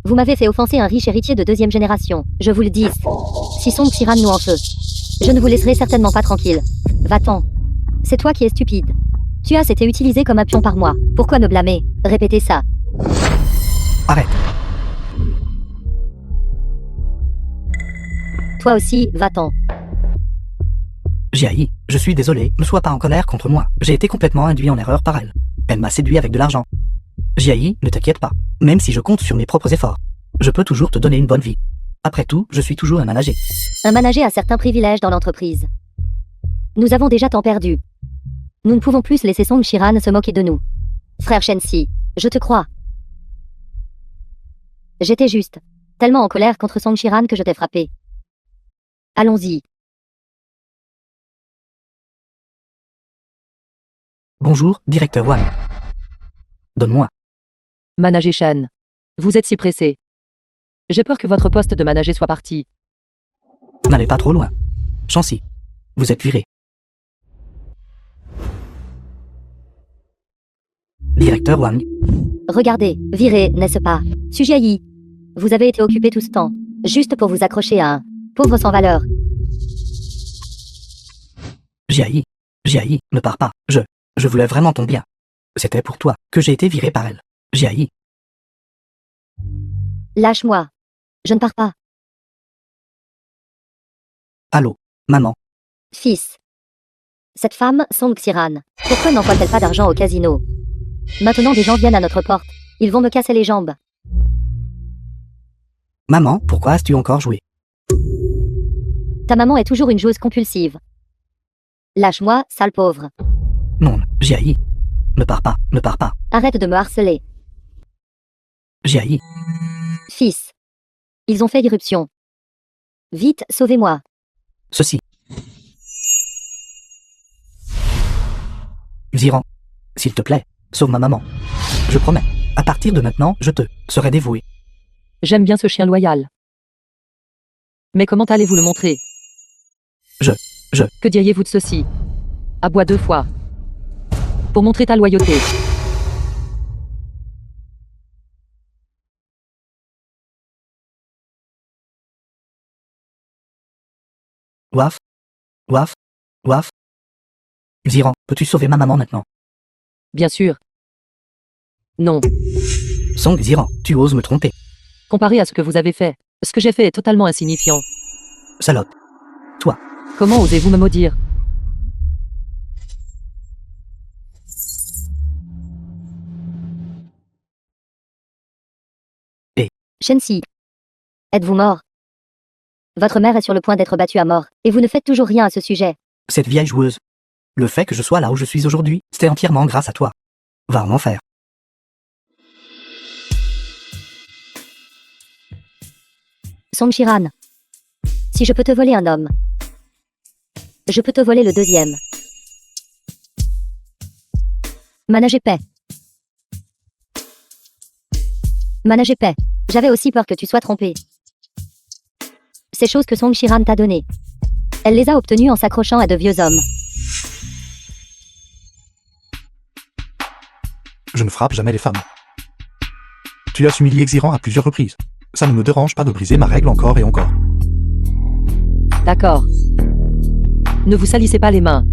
Vous m'avez fait offenser un riche héritier de deuxième génération. Je vous le dis. Si Song Xiran nous en feu, je ne vous laisserai certainement pas tranquille. Va-t'en. C'est toi qui es stupide. Tu as été utilisé comme un pion par moi. Pourquoi me blâmer? Répétez ça. Arrête. Toi aussi, va-t'en. Jiayi, je suis désolé, ne sois pas en colère contre moi. J'ai été complètement induit en erreur par elle. Elle m'a séduit avec de l'argent. Jiayi, ne t'inquiète pas. Même si je compte sur mes propres efforts, je peux toujours te donner une bonne vie. Après tout, je suis toujours un manager. Un manager a certains privilèges dans l'entreprise. Nous avons déjà tant perdu. Nous ne pouvons plus laisser Song Chiran se moquer de nous. Frère Shensi, je te crois. J'étais juste tellement en colère contre Song Chiran que je t'ai frappé. Allons-y. Bonjour, directeur Wang. Donne-moi. Manager Shen, vous êtes si pressé. J'ai peur que votre poste de manager soit parti. N'allez pas trop loin. Shensi, vous êtes viré. Directeur Wang, Regardez, viré, n'est-ce pas? Sujiayi, vous avez été occupé tout ce temps, juste pour vous accrocher à un pauvre sans valeur. Jiayi, ne pars pas. Je voulais vraiment ton bien. C'était pour toi que j'ai été viré par elle. Jiayi, Lâche-moi. Je ne pars pas. allô, maman. Fils. Cette femme, Song Xiran, pourquoi n'envoie-t-elle pas d'argent au casino? Maintenant des gens viennent à notre porte. Ils vont me casser les jambes. Maman, pourquoi as-tu encore joué? Ta maman est toujours une joueuse compulsive. Lâche-moi, sale pauvre. Non, Jiayi, ne pars pas. Arrête de me harceler. Jiayi, Fils. Ils ont fait irruption. Vite, sauvez-moi. ceci. Xiran, s'il te plaît, Sauve ma maman. Je promets. À partir de maintenant, je te serai dévoué. J'aime bien ce chien loyal. Mais comment allez-vous le montrer? Je. Que diriez-vous de ceci? Aboie 2 fois. Pour montrer ta loyauté. Waf. Waf. Waf. Xiran, peux-tu sauver ma maman maintenant? Bien sûr. Non. Song Xiran, tu oses me tromper. Comparé à ce que vous avez fait, ce que j'ai fait est totalement insignifiant. Salope. Toi. Comment osez-vous me maudire? Shensi. Êtes-vous mort? Votre mère est sur le point d'être battue à mort, et vous ne faites toujours rien à ce sujet. Cette vieille joueuse. Le fait que je sois là où je suis aujourd'hui, c'était entièrement grâce à toi. Va en enfer. Song Shiran. Si je peux te voler un homme, je peux te voler le deuxième. Manage épais. Manage épais. J'avais aussi peur que tu sois trompé. Ces choses que Song Shiran t'a données, elle les a obtenues en s'accrochant à de vieux hommes. Je ne frappe jamais les femmes. Tu as humilié Xiran à plusieurs reprises. Ça ne me dérange pas de briser ma règle encore et encore. D'accord. Ne vous salissez pas les mains.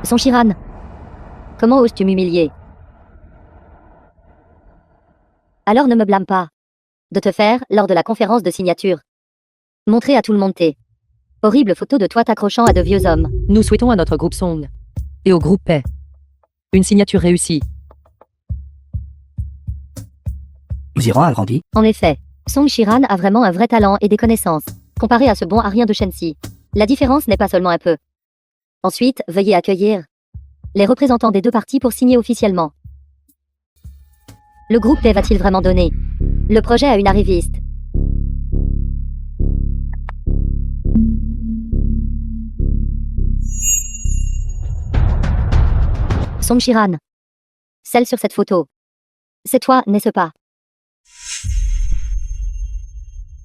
Song Shiran. Comment oses-tu m'humilier? Alors ne me blâme pas de te faire, lors de la conférence de signature, montrer à tout le monde tes horribles photos de toi t'accrochant à de vieux hommes. Nous souhaitons à notre groupe Song et au groupe Paix une signature réussie. Xiran a grandi. En effet, Song Shiran a vraiment un vrai talent et des connaissances, comparé à ce bon à rien de Shensi. La différence n'est pas seulement un peu. Ensuite, veuillez accueillir les représentants des deux parties pour signer officiellement. Le groupe Paix va-t-il vraiment donner le projet à une arriviste? Song Shiran. Celle sur cette photo. C'est toi, n'est-ce pas?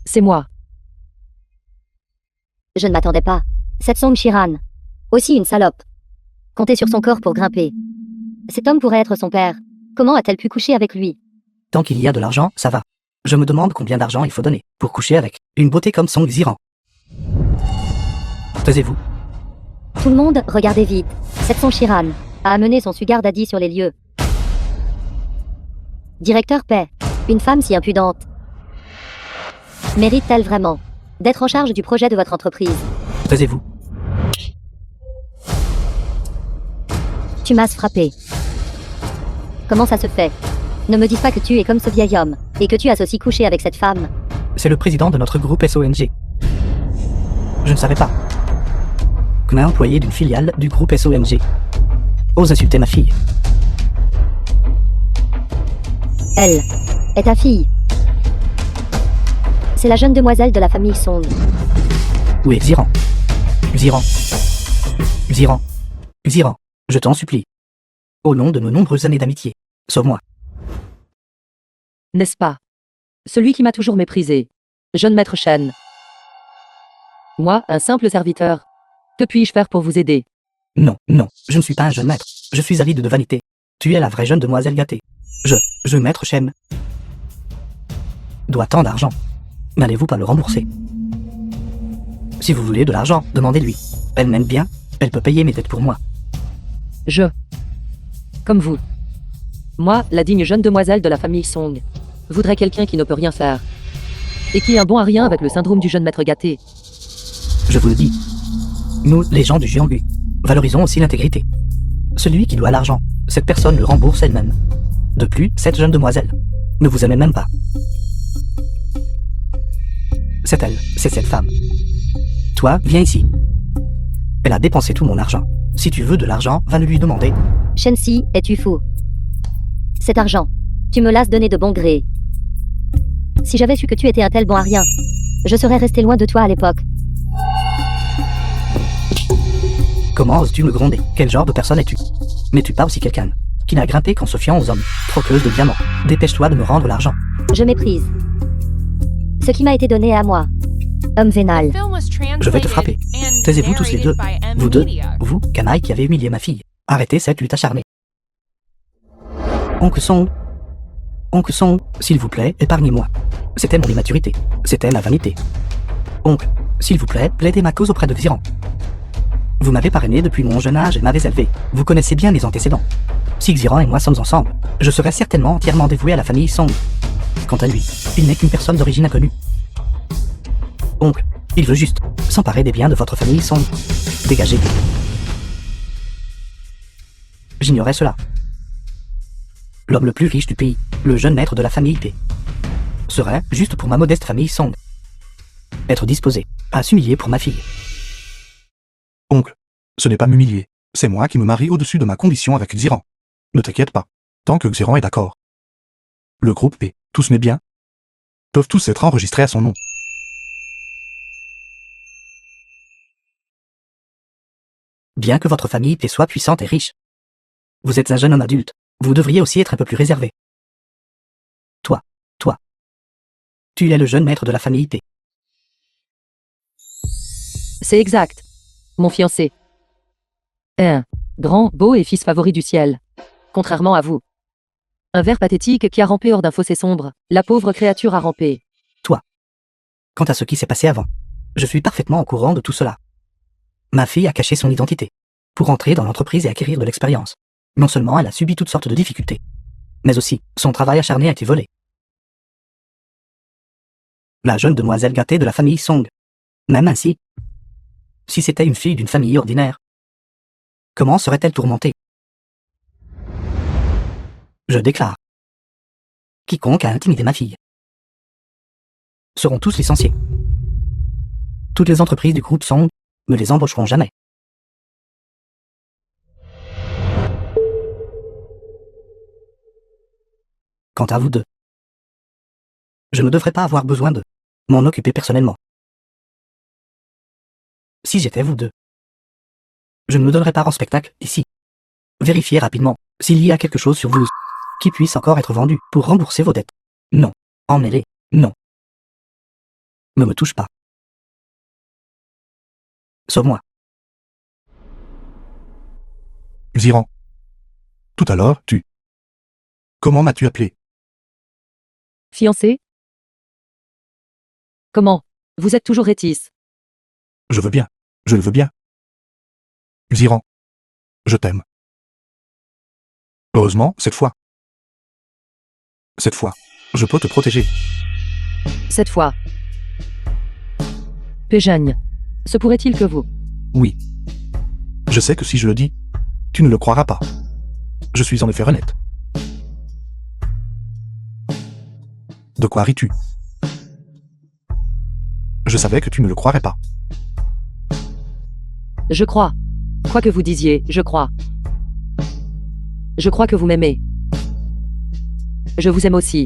C'est moi. Je ne m'attendais pas. Cette Song Shiran. Aussi une salope. Comptez sur son corps pour grimper. Cet homme pourrait être son père. Comment a-t-elle pu coucher avec lui? Tant qu'il y a de l'argent, ça va. Je me demande combien d'argent il faut donner pour coucher avec une beauté comme Song Xiran. Taisez-vous. Tout le monde, regardez vite. Cette Song Shiran a amené son sugar daddy sur les lieux. Directeur Paix. Une femme si impudente mérite-t-elle vraiment d'être en charge du projet de votre entreprise? Taisez-vous. Tu m'as frappé. Comment ça se fait? Ne me dis pas que tu es comme ce vieil homme, et que tu as aussi couché avec cette femme. C'est le président de notre groupe SONG. Je ne savais pas qu'un employé d'une filiale du groupe SONG ose insulter ma fille. Elle est ta fille. C'est la jeune demoiselle de la famille Song. Où est Xiran? Xiran. Xiran. Xiran. Je t'en supplie. Au nom de nos nombreuses années d'amitié, sauve-moi. N'est-ce pas? Celui qui m'a toujours méprisé. Jeune maître Shen. Moi, un simple serviteur. Que puis-je faire pour vous aider? Non, non, je ne suis pas un jeune maître. Je suis avide de vanité. Tu es la vraie jeune demoiselle gâtée. Je, maître Shen, dois tant d'argent. N'allez-vous pas le rembourser? Si vous voulez de l'argent, demandez-lui. Elle m'aime bien, elle peut payer mes dettes pour moi. Comme vous. Moi, la digne jeune demoiselle de la famille Song, voudrais quelqu'un qui ne peut rien faire. Et qui est un bon à rien avec le syndrome du jeune maître gâté. Je vous le dis. Nous, les gens du Jianghu, valorisons aussi l'intégrité. Celui qui doit l'argent, cette personne le rembourse elle-même. De plus, cette jeune demoiselle ne vous aimait même pas. C'est elle, c'est cette femme. Toi, viens ici. Elle a dépensé tout mon argent. Si tu veux de l'argent, va le lui demander. Shensi, es-tu fou? Cet argent, tu me l'as donné de bon gré. Si j'avais su que tu étais un tel bon à rien, je serais resté loin de toi à l'époque. Comment oses-tu me gronder? Quel genre de personne es-tu? N'es-tu pas aussi quelqu'un qui n'a grimpé qu'en se fiant aux hommes? Troqueuse de diamants, dépêche-toi de me rendre l'argent. Je méprise. Ce qui m'a été donné est à moi. Homme vénal. Je vais te frapper. Taisez-vous tous les deux. Vous deux, vous, canaille qui avez humilié ma fille. Arrêtez cette lutte acharnée. Oncle Song, s'il vous plaît, épargnez-moi. C'était mon immaturité. C'était ma vanité. Oncle, s'il vous plaît, plaidez ma cause auprès de Xiran. Vous m'avez parrainé depuis mon jeune âge et m'avez élevé. Vous connaissez bien mes antécédents. Si Xiran et moi sommes ensemble, je serai certainement entièrement dévoué à la famille Song. Quant à lui, il n'est qu'une personne d'origine inconnue. Oncle, il veut juste s'emparer des biens de votre famille Song. Dégagez. J'ignorais cela. L'homme le plus riche du pays, le jeune maître de la famille P, serait, juste pour ma modeste famille Song, être disposé à s'humilier pour ma fille. Oncle, ce n'est pas m'humilier, c'est moi qui me marie au-dessus de ma condition avec Xiran. Ne t'inquiète pas, tant que Xiran est d'accord. Le groupe P, tous mes biens, peuvent tous être enregistrés à son nom. Bien que votre famille P soit puissante et riche, vous êtes un jeune homme adulte, vous devriez aussi être un peu plus réservé. Toi, tu es le jeune maître de la famille P. C'est exact. Mon fiancé. Un grand, beau et fils favori du ciel. Contrairement à vous. Un ver pathétique qui a rampé hors d'un fossé sombre. La pauvre créature a rampé. Quant à ce qui s'est passé avant, je suis parfaitement au courant de tout cela. Ma fille a caché son identité pour entrer dans l'entreprise et acquérir de l'expérience. Non seulement elle a subi toutes sortes de difficultés, mais aussi son travail acharné a été volé. La jeune demoiselle gâtée de la famille Song. Même ainsi, si c'était une fille d'une famille ordinaire, comment serait-elle tourmentée? Je déclare. Quiconque a intimidé ma fille seront tous licenciés. Toutes les entreprises du groupe Song me les embaucheront jamais. Quant à vous deux, je ne devrais pas avoir besoin de m'en occuper personnellement. Si j'étais vous deux, je ne me donnerais pas en spectacle ici. Vérifiez rapidement s'il y a quelque chose sur vous qui puisse encore être vendu pour rembourser vos dettes. Non. Emmenez-les. Non. Ne me touche pas. Sauve-moi. Xiran. Tout à l'heure, Comment m'as-tu appelé? Fiancé? Comment? Vous êtes toujours rétice. Je veux bien. Je le veux bien. Xiran. Je t'aime. Heureusement, cette fois. Cette fois, je peux te protéger. Cette fois. Péjagne. Se pourrait-il que vous... Oui. Je sais que si je le dis, tu ne le croiras pas. Je suis en effet honnête. De quoi ris-tu? Je savais que tu ne le croirais pas. Je crois. Quoi que vous disiez, je crois. Je crois que vous m'aimez. Je vous aime aussi.